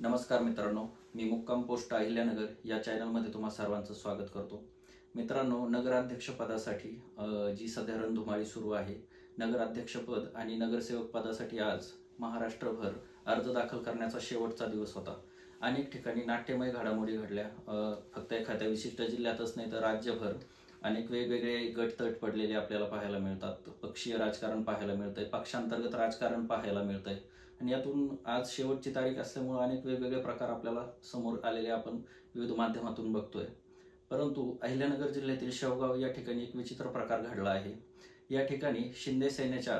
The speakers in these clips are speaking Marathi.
नमस्कार मित्रांनो, मी मुक्काम पोस्ट अहिल्यानगर या चॅनलमध्ये तुम्हा सर्वांचं स्वागत करतो. मित्रांनो, नगराध्यक्षपदासाठी जी सध्या रणधुमाळी सुरू आहे, नगराध्यक्षपद आणि नगरसेवक पदासाठी आज महाराष्ट्रभर अर्ज दाखल करण्याचा शेवटचा दिवस होता. अनेक ठिकाणी नाट्यमय घडामोडी घडल्या. फक्त एखाद्या विशिष्ट जिल्ह्यातच नाही तर राज्यभर अनेक वेगवेगळे गट तट पडलेले आपल्याला पाहायला मिळतात. पक्षीय राजकारण पाहायला मिळतंय, पक्षांतर्गत राजकारण पाहायला मिळतंय आणि यातून आज शेवटची तारीख असल्यामुळे अनेक वेगवेगळे प्रकार आपल्याला समोर आलेले आपण विविध माध्यमातून बघतोय. परंतु अहिल्यानगर जिल्ह्यातील शेवगाव या ठिकाणी एक विचित्र प्रकार घडला आहे. या ठिकाणी शिंदे सेनेच्या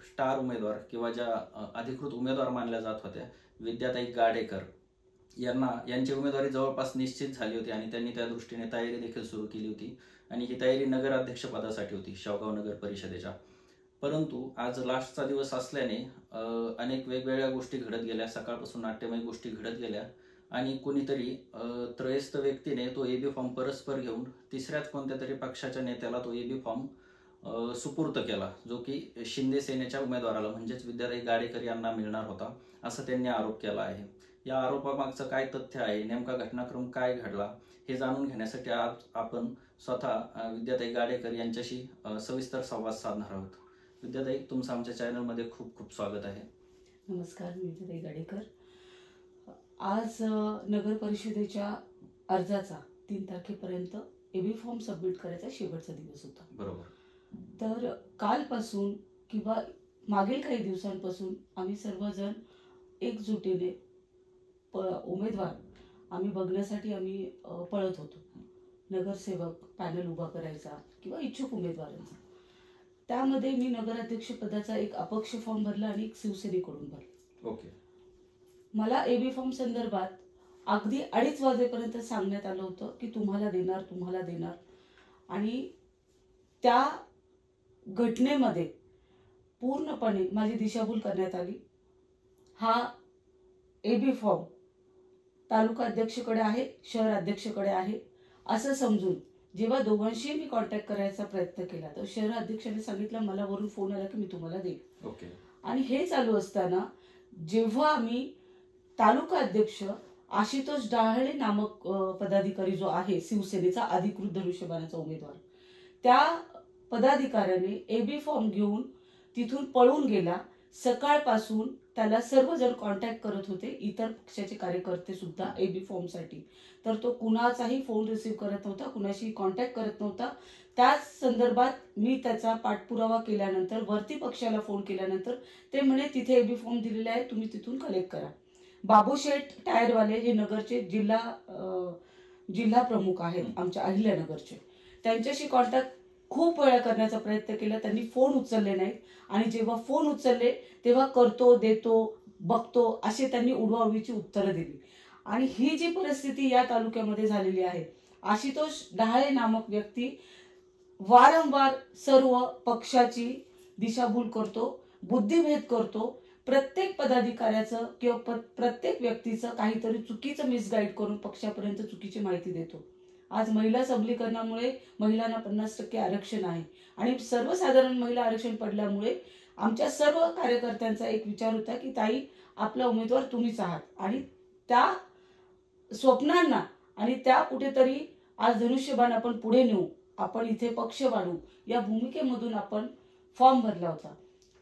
स्टार उमेदवार किंवा ज्या अधिकृत उमेदवार मानल्या जात होत्या, विद्याताई गाडेकर यांची उमेदवारी जवळपास निश्चित झाली होती आणि त्यांनी त्या दृष्टीने तयारी देखील सुरू केली होती आणि ही तयारी नगराध्यक्षपदासाठी होती शेवगाव नगर परिषदेच्या. परंतु आज लास्टचा दिवस असल्याने अनेक वेगवेगळ्या गोष्टी घडत गेल्या. सकाळपासून नाट्यमय गोष्टी घडत गेल्या आणि कोणीतरी त्रयस्थ व्यक्तीने तो एबी फॉर्म परस्पर घेऊन तिसऱ्याच कोणत्या तरी पक्षाच्या नेत्याला तो एबी फॉर्म सुपूर्त केला, जो की शिंदे सेनेच्या उमेदवाराला म्हणजेच विद्याताई गाडेकर यांना मिळणार होता, असं त्यांनी आरोप केला आहे. या आरोपामागचं काय तथ्य आहे, नेमका घटनाक्रम काय घडला, हे जाणून घेण्यासाठी आज आपण स्वतः विद्याताई गाडेकर यांच्याशी सविस्तर संवाद साधणार आहोत. विद्याताई, तुमचं आमच्या चॅनलमध्ये खूप खूप स्वागत आहे. नमस्कार, मी विद्याताई गाडेकर. आज नगर परिषदेच्या अर्जाचा 3 तारखेपर्यंत एबी फॉर्म सबमिट करायचा शेवटचा दिवस होता. बरोबर. तर कालपासून किंवा मागील काही दिवसांपासून आम्ही सर्वजण एकजुटीने उमेदवार आम्ही बघण्यासाठी आम्ही पळत होतो. नगरसेवक पॅनल उभा करायचा किंवा इच्छुक उमेदवारांचा. त्यामध्ये मी नगराध्यक्ष पदाचा एक अपक्ष फॉर्म भरला आणि एक शिवसेनेकडून भरला. ओके. मला एबी फॉर्म संदर्भात अगदी 2:30 वाजेपर्यंत सांगण्यात आलं होतं की तुम्हाला देणार आणि त्या घटनेमध्ये पूर्णपणे माझी दिशाभूल करण्यात आली. हा एबी फॉर्म तालुका अध्यक्षकडे आहे, शहर अध्यक्षकडे आहे असं समजून जेव्हा दोघांशी मी कॉन्टॅक्ट करायचा प्रयत्न केला तर शहर अध्यक्षाने सांगितलं, मला वरून फोन आला की मी तुम्हाला देईन. ओके. आणि हे चालू असताना जेव्हा आम्ही तालुका अध्यक्ष आशुतोष डहाळे नामक पदाधिकारी जो आहे शिवसेनेचा अधिकृत धनुष्यबाणाचा उमेदवार, त्या पदाधिकाऱ्याने एबी फॉर्म घेऊन तिथून पळून गेला. सकाळपासून त्याला सर्वजण कॉन्टॅक्ट करत होते, इतर पक्षाचे कार्यकर्ते सुद्धा एबी फॉर्मसाठी. तर तो कुणाचाही फोन रिसीव्ह करत नव्हता, कुणाशी कॉन्टॅक्ट करत नव्हता. त्याच संदर्भात मी त्याचा पाठपुरावा केल्यानंतर वरती पक्षाला फोन केल्यानंतर ते म्हणे तिथे एबी फॉर्म दिलेले आहे, तुम्ही तिथून कलेक्ट करा. बाबूशेठ टायरवाले हे नगरचे जिल्हा प्रमुख आहेत आमच्या अहिल्यानगरचे. त्यांच्याशी कॉन्टॅक्ट खूप वेळा करण्याचा प्रयत्न केला, त्यांनी फोन उचलले नाहीत आणि जेव्हा फोन उचलले तेव्हा करतो, देतो, बघतो असे त्यांनी उडवाउडवीची उत्तरं दिली. आणि ही जी परिस्थिती या तालुक्यामध्ये झालेली आहे, आशुतोष डहाळे नामक व्यक्ती वारंवार सर्व पक्षाची दिशाभूल करतो, बुद्धिभेद करतो, प्रत्येक पदाधिकाऱ्याचं किंवा प्रत्येक व्यक्तीचं काहीतरी चुकीचं मिसगाईड करून पक्षापर्यंत चुकीची माहिती देतो. आज महिला सबलीकरणामुळे महिलांना 50% आरक्षण आहे आणि सर्वसाधारण महिला आरक्षण पडल्यामुळे आमच्या सर्व कार्यकर्त्यांचा एक विचार होता की ताई, आपला उमेदवार तुम्हीच आहात आणि त्या स्वप्नांना आणि त्या कुठेतरी आज धनुष्यबाण आपण पुढे नेऊ, आपण इथे पक्ष वाढू, या भूमिकेमधून आपण फॉर्म भरला होता.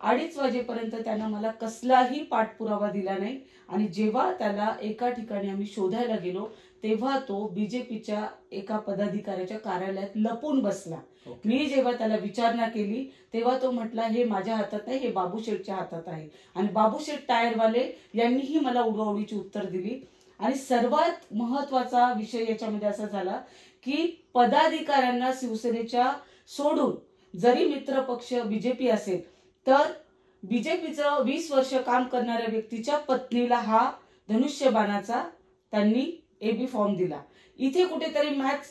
2:30 वाजेपर्यंत त्यानं मला कसलाही पाठपुरावा दिला नाही आणि जेव्हा त्याला एका ठिकाणी आम्ही शोधायला गेलो तेव्हा तो बीजेपीच्या एका पदाधिकाऱ्याच्या कार्यालयात लपून बसला. मी जेव्हा त्याला विचारणा केली तेव्हा तो म्हटला, हे माझ्या हातात नाही, हे बाबूशेठच्या हातात आहे. आणि बाबूशेठ टायरवाले यांनीही मला उडवाउडवीची उत्तर दिली. आणि सर्वात महत्वाचा विषय याच्यामध्ये असा झाला की पदाधिकाऱ्यांना शिवसेनेच्या सोडून जरी मित्र पक्ष बीजेपी असेल तर बीजेपीचं 20 वर्ष काम करणाऱ्या व्यक्तीच्या पत्नीला हा धनुष्यबाणाचा त्यांनी एबी फॉर्म दिला. इथे कुठेतरी मॅच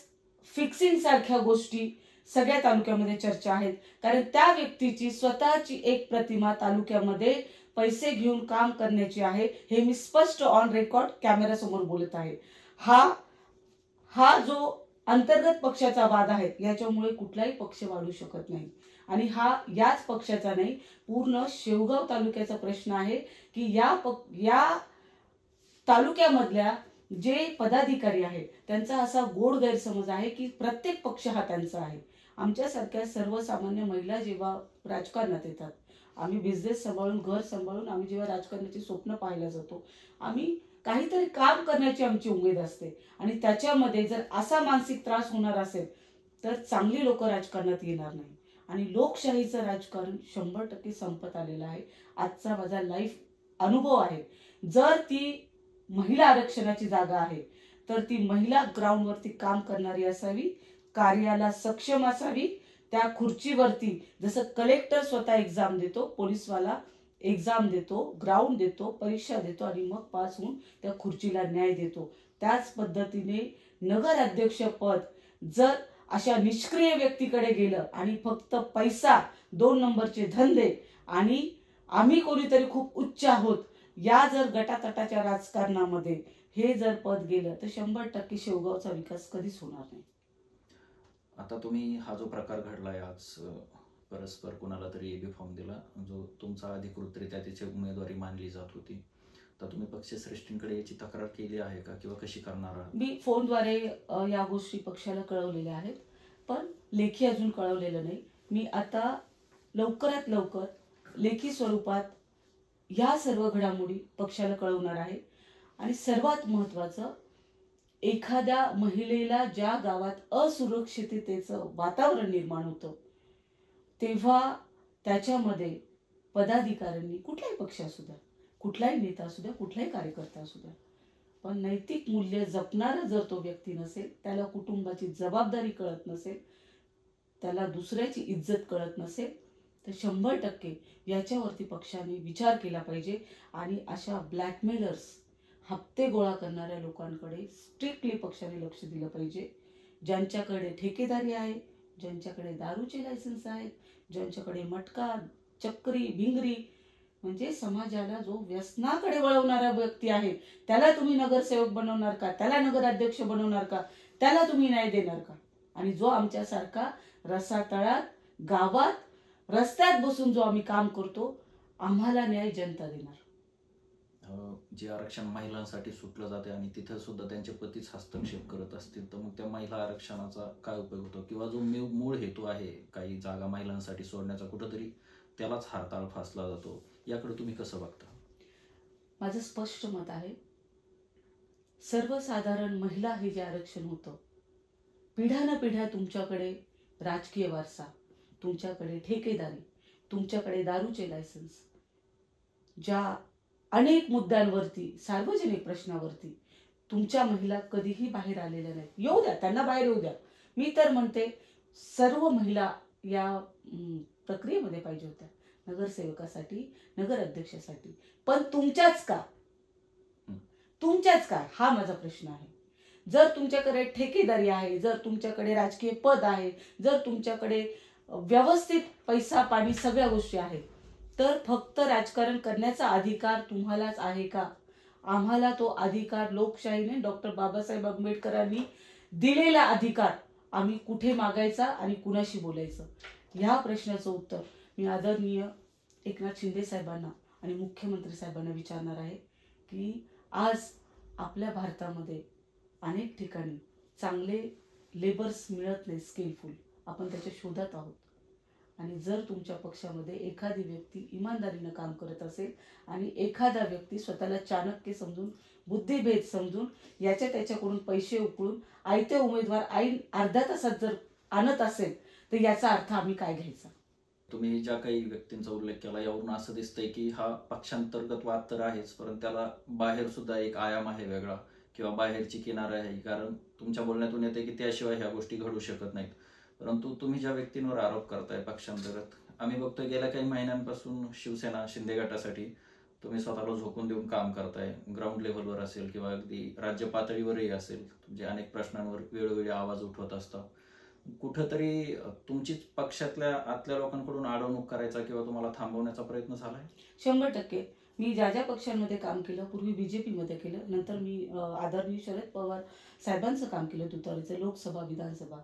फिक्सिंग सारख्या गोष्टी सगळ्या तालुक्यामध्ये चर्चा आहेत, कारण त्या व्यक्तीची स्वतःची एक प्रतिमा तालुक्यामध्ये पैसे घेऊन काम करण्याची आहे, हे मी स्पष्ट ऑन रेकॉर्ड कॅमेरा समोर बोलत आहे. हा जो अंतर्गत पक्षाचा वाद आहे याच्यामुळे कुठलाही पक्ष वाढू शकत नाही आणि हा याच पक्षाचा नाही, पूर्ण शेवगाव तालुक्याचा प्रश्न आहे की या तालुक्यामधल्या जे पदाधिकारी आहेत त्यांचा असा गोड गैरसमज आहे की प्रत्येक पक्ष हा त्यांचा आहे. आमच्यासारख्या सर्वसामान्य महिला जेव्हा राजकारणात येतात, आम्ही बिझनेस सांभाळून, घर सांभाळून आम्ही जेव्हा राजकारणाची स्वप्न पाहायला जातो, आम्ही काहीतरी काम करण्याची आमची उमेद असते आणि त्याच्यामध्ये जर असा मानसिक त्रास होणार असेल तर चांगली लोक राजकारणात येणार नाही आणि लोकशाहीचं राजकारण 100% संपत आलेलं आहे. आजचा माझा लाईफ अनुभव आहे. जर ती महिला आरक्षणाची जागा आहे तर ती महिला ग्राउंडवरती काम करणारी असावी, कार्याला सक्षम असावी, त्या खुर्चीवरती जसं कलेक्टर स्वतः एक्झाम देतो, पोलीसवाला एक्झाम देतो, ग्राउंड देतो, परीक्षा देतो आणि मग पास होऊन त्या खुर्चीला न्याय देतो, त्याच पद्धतीने नगराध्यक्ष पद जर अशा निष्क्रिय व्यक्तीकडे गेलं आणि फक्त पैसा, 2 नंबरचे धंदे आणि आम्ही कोणीतरी खूप उच्च आहोत या जर गटातटाच्या राजकारणामध्ये हे जर पद गेलं तर 100% शेवगावचा विकास कधीच होणार नाही. आता तुम्ही हा जो प्रकार घडलाय आज, परस्पर कोणाला तरी एबी फॉर्म दिला जो तुमचा अधिकृतरित्या त्याची उमेदवारी मानली जात होती, तर तुम्ही पक्षश्रेष्ठींकडे याची तक्रार केली आहे का किंवा कशी करणार आहात? मी फोनद्वारे या गोष्टी पक्षाला कळवलेल्या आहेत, पण लेखी अजून कळवलेलं नाही. मी आता लवकरात लवकर लेखी स्वरूपात ह्या सर्व घडामोडी पक्षाला कळवणार आहे. आणि सर्वात महत्त्वाचं, एखाद्या महिलेला ज्या गावात असुरक्षिततेचं वातावरण निर्माण होतं तेव्हा त्याच्यामध्ये पदाधिकाऱ्यांनी, कुठलाही पक्ष असू द्या, कुठलाही नेता असू द्या, कुठलाही कार्यकर्ता असू द्या, पण नैतिक मूल्य जपणारा जर तो व्यक्ती नसेल, त्याला कुटुंबाची जबाबदारी कळत नसेल, त्याला दुसऱ्याची इज्जत कळत नसेल तर 100% याच्यावरती पक्षाने विचार केला पाहिजे आणि अशा ब्लॅकमेलर्स, हप्ते गोळा करणाऱ्या लोकांकडे स्ट्रिक्टली पक्षाने लक्ष दिलं पाहिजे. ज्यांच्याकडे ठेकेदारी आहे, ज्यांच्याकडे दारूचे लायसन्स आहेत, ज्यांच्याकडे मटका, चक्री, भिंगरी म्हणजे समाजाला जो व्यसनाकडे वळवणारा व्यक्ती आहे त्याला तुम्ही नगरसेवक बनवणार का? त्याला नगराध्यक्ष बनवणार का? त्याला तुम्ही न्याय देणार का? आणि जो आमच्यासारखा रसातळात, गावात, रस्त्यात बसून जो आम्ही काम करतो, आम्हाला न्याय जनता देणार. जे आरक्षण महिलांसाठी सुटलं जाते आणि तिथे सुद्धा त्यांचे पतीच हस्तक्षेप करत असतील तर मग त्या महिला आरक्षणाचा काय उपयोग होतो? किंवा जो मूळ हेतू आहे काही जागा महिलांसाठी सोडण्याचा, कुठंतरी त्यालाच हरताळ फासला जातो. याकडे तुम्ही कसं बघता? माझं स्पष्ट मत आहे, सर्वसाधारण महिला हे जे आरक्षण होतं, पिढ्यानपिढ्या तुमच्याकडे राजकीय वारसा, तुमच्याकडे ठेकेदारी, तुमच्याकडे दारूचे लायसन्स, ज्या अनेक मुद्द्यांवरती, सार्वजनिक प्रश्नावरती तुमच्या महिला कधीही बाहेर आलेल्या नाहीत. येऊ द्या, त्यांना बाहेर येऊ द्या. मी तर म्हणते सर्व महिला या प्रक्रियेमध्ये पाहिजे होत्या, नगरसेवकासाठी, नगराध्यक्षासाठी. पण तुमच्याच का? तुमच्याच का? हा माझा प्रश्न आहे. जर तुमच्याकडे ठेकेदारी आहे, जर तुमच्याकडे राजकीय पद आहे, जर तुमच्याकडे व्यवस्थित पैसा पाणी सगळ्या गोष्टी आहेत, तर फक्त राजकारण करण्याचा अधिकार तुम्हालाच आहे का? आम्हाला तो अधिकार लोकशाहीने, डॉक्टर बाबासाहेब आंबेडकरांनी दिलेला अधिकार आम्ही कुठे मागायचा आणि कुणाशी बोलायचं? ह्या प्रश्नाचं उत्तर मी आदरणीय एकनाथ शिंदे साहेबांना आणि मुख्यमंत्री साहेबांना विचारणार आहे की आज आपल्या भारतामध्ये अनेक ठिकाणी चांगले लेबर्स मिळत नाही, स्किलफुल. आपण त्याच्या शोधात आहोत. आणि जर तुमच्या पक्षामध्ये एखादी व्यक्ती इमानदारीनं काम करत असेल आणि एखादा व्यक्ती स्वतःला चाणक्य समजून, बुद्धिभेद समजून याच्या त्याच्याकडून पैसे उकळून आयते उमेदवार ऐन अर्ध्या तासात जर आणत असेल तर याचा अर्थ आम्ही काय घ्यायचा? तुम्ही ज्या काही व्यक्तींचा उल्लेख केला यावरून असं दिसतंय की हा पक्षांतर्गत वाद तर आहेच, परंतु त्याला बाहेर सुद्धा एक आयाम आहे वेगळा किंवा बाहेरची किनार आहे. कारण तुमच्या बोलण्यातून येते की त्याशिवाय ह्या गोष्टी घडू शकत नाहीत. परंतु तुम्ही ज्या व्यक्तींवर आरोप करताय पक्षांतर्गत, आम्ही बघतोय गेल्या काही महिन्यांपासून शिवसेना शिंदे गटासाठी तुम्ही स्वतःला झोकून देऊन काम करताय. ग्राउंड लेव्हलवर असेल किंवा अगदी राज्य पातळीवरही असेल, म्हणजे अनेक प्रश्नांवर वेळोवेळी आवाज उठवत असता. कुठंतरी तुमचीच पक्षातल्या आतल्या लोकांकडून अडवणूक करायचा किंवा तुम्हाला थांबवण्याचा प्रयत्न झालाय? 100%. मी ज्या ज्या पक्षांमध्ये काम केलं, पूर्वी BJP मध्ये केलं, नंतर मी आदरणीय शरद पवार साहेबांचं काम केलं, तुतारीचं, लोकसभा, विधानसभा,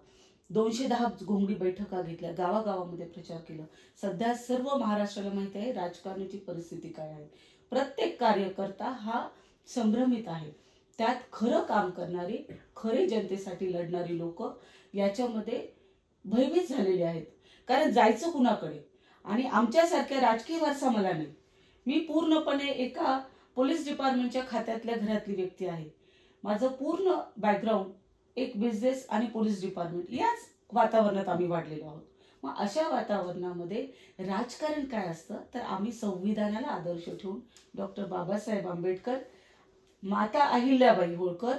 210 घोंगडी बैठका घेतल्या, गावागावामध्ये प्रचार केला. सध्या सर्व महाराष्ट्राला माहिती आहे राजकारणाची परिस्थिती काय आहे. प्रत्येक कार्यकर्ता हा संभ्रमित आहे. त्यात खरं काम करणारी, खरे जनतेसाठी लढणारी लोक याच्यामध्ये भयभीत झालेली आहेत. कारण जायचं कुणाकडे? आणि आमच्यासारख्या राजकीय वारसा मला नाही. मी पूर्णपणे एका पोलीस डिपार्टमेंटच्या खात्यातल्या घरातली व्यक्ती आहे. माझं पूर्ण बॅकग्राऊंड एक बिझनेस आणि पोलीस डिपार्टमेंट याच वातावरणात आम्ही वाढलेलो आहोत. मग अशा वातावरणामध्ये राजकारण काय असतं तर आम्ही संविधानाला आदर्श ठेवून डॉक्टर बाबासाहेब आंबेडकर, माता अहिल्याबाई होळकर,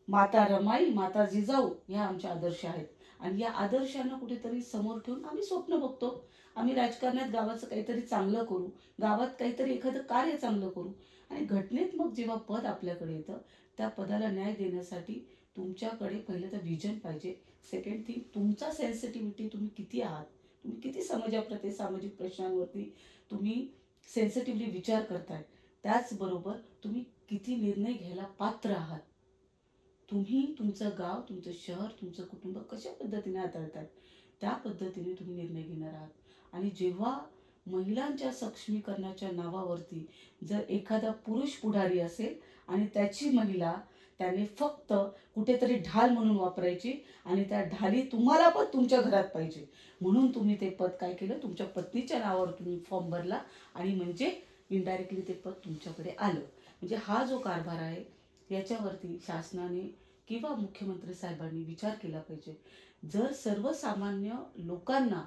माता रमाई, माता जिजाऊ ह्या आमच्या आदर्श आहेत. आणि या आदर्शांना कुठेतरी समोर ठेवून आम्ही स्वप्न बघतो. आम्ही राजकारणात गावाचं काहीतरी चांगलं करू, गावात काहीतरी एखादं कार्य चांगलं करू. आणि घटनेत मग जेव्हा पद आपल्याकडे येतं त्या पदाला न्याय देण्यासाठी तुमच्याकडे पहिलं तर विजन पाहिजे. सेकंड थिंग, तुमचा सेन्सिटिव्हिटी तुम्ही किती आहात, तुम्ही किती समाजाप्रती, सामाजिक प्रश्नांवरती तुम्ही सेन्सिटिव्हली विचार करताय. त्याचबरोबर तुम्ही किती निर्णय घ्यायला पात्र आहात. तुम्ही तुमचं गाव, तुमचं शहर, तुमचं कुटुंब कशा पद्धतीने हाताळताय त्या पद्धतीने तुम्ही निर्णय घेणार आहात. आणि जेव्हा महिलांच्या सक्षमीकरणाच्या नावावरती जर एखादा पुरुष पुढारी असेल आणि त्याची महिला त्याने फक्त कुठेतरी ढाल म्हणून वापरायची आणि त्या ढाली तुम्हाला पण तुमच्या घरात पाहिजे म्हणून तुम्ही ते पद काय केलं, तुमच्या पत्नीच्या नावावर तुम्ही फॉर्म भरला आणि म्हणजे इनडायरेक्टली ते पद तुमच्याकडे आलं. म्हणजे हा जो कारभार आहे याच्यावरती शासनाने किंवा मुख्यमंत्री साहेबांनी विचार केला पाहिजे. जर सर्वसामान्य लोकांना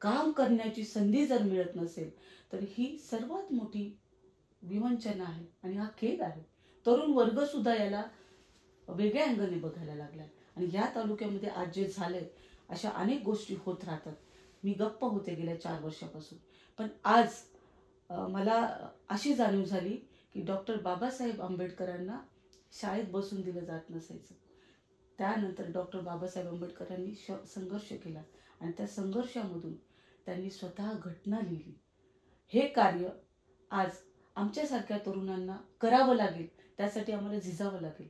काम करण्याची संधी जर मिळत नसेल तर ही सर्वात मोठी विवंचना आहे आणि हा खेद आहे. तरुण वर्ग सुद्धा याला वेगळ्या अंगाने बघायला लागलाय. आणि या तालुक्यामध्ये आज जे झालंय अशा अनेक गोष्टी होत राहतात. मी गप्प होते गेल्या 4 वर्षापासून, पण आज मला अशी जाणीव झाली की डॉक्टर बाबासाहेब आंबेडकरांना शाळेत बसून दिलं जात नसायचं. त्यानंतर डॉक्टर बाबासाहेब आंबेडकरांनी संघर्ष केला आणि त्या संघर्षामधून त्यांनी स्वतः घटना लिहिली. हे कार्य आज आमच्यासारख्या तरुणांना करावं लागेल, त्यासाठी आम्हाला झिजावं लागेल.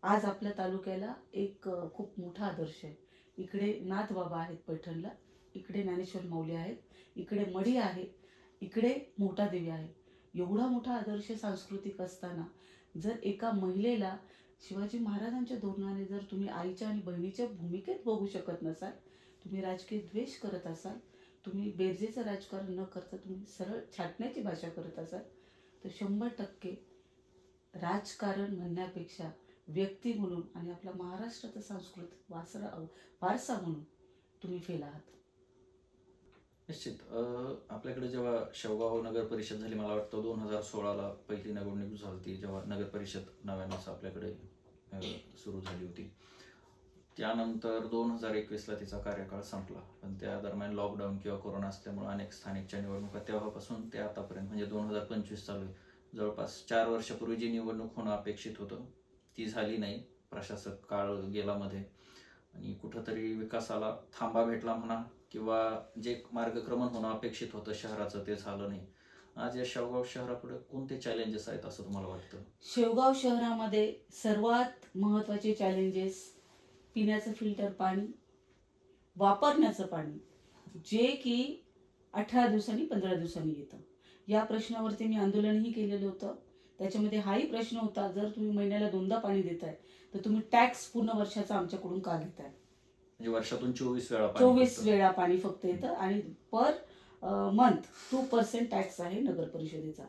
आज आपल्या तालुक्याला एक खूप मोठा आदर्श आहे. इकडे नाथ बाबा आहेत पैठणला, इकडे ज्ञानेश्वर माऊली आहेत, इकडे मढी आहे, इकडे मोठा देवी आहे. एवढा मोठा आदर्श सांस्कृतिक असताना जर एका महिलेला शिवाजी महाराजांच्या धोरणाने जर तुम्ही आईच्या आणि बहिणीच्या भूमिकेत बघू शकत नसाल, तुम्ही राजकीय द्वेष करत असाल, तुम्ही बेरजेचं राजकारण न करता तुम्ही सरळ छाटण्याची भाषा करत असाल तर 100% राजकारण म्हणण्यापेक्षा व्यक्ती म्हणून आणि आपला महाराष्ट्राचा सांस्कृतिक वारसा म्हणून तुम्ही फेल आहात. निश्चित. आपल्याकडे जेव्हा शेवगाव नगर परिषद झाली, मला वाटतं 2016ला पहिली निवडणूक झाली जेव्हा नगर परिषद नव्यानेच आपल्याकडे सुरू झाली होती. त्यानंतर 2021ला तिचा कार्यकाळ संपला. पण त्या दरम्यान लॉकडाऊन किंवा कोरोना असल्यामुळे अनेक स्थानिकच्या निवडणुका तेव्हापासून ते आतापर्यंत म्हणजे 2025 चालू आहे. जवळपास 4 वर्षापूर्वी जी निवडणूक होणं अपेक्षित होतं ती झाली नाही. प्रशासक काळ गेला मध्ये आणि कुठंतरी विकासाला थांबा भेटला म्हणा किंवा जे मार्गक्रमण होणं अपेक्षित होतं शहराचं ते झालं नाही. आज या शेवगाव शहरापुढे कोणते चॅलेंजेस आहेत असं तुम्हाला वाटतं? शेवगाव शहरामध्ये सर्वात महत्त्वाचे चॅलेंजेस पिण्याचं फिल्टर पाणी, वापरण्याचं पाणी, जे की 18 दिवसांनी 15 दिवसांनी येतं. या प्रश्नावरती मी आंदोलनही केलेलं होतं. त्याच्यामध्ये हाही प्रश्न होता, जर तुम्ही महिन्याला 2दा पाणी देताय तर तुम्ही टॅक्स पूर्ण वर्षाचा आमच्याकडून का घेताय? म्हणजे वर्षातून 24 वेळा 24 वेळा पाणी फक्त येतं आणि पर मंथ 2% टॅक्स आहे नगर परिषदेचा.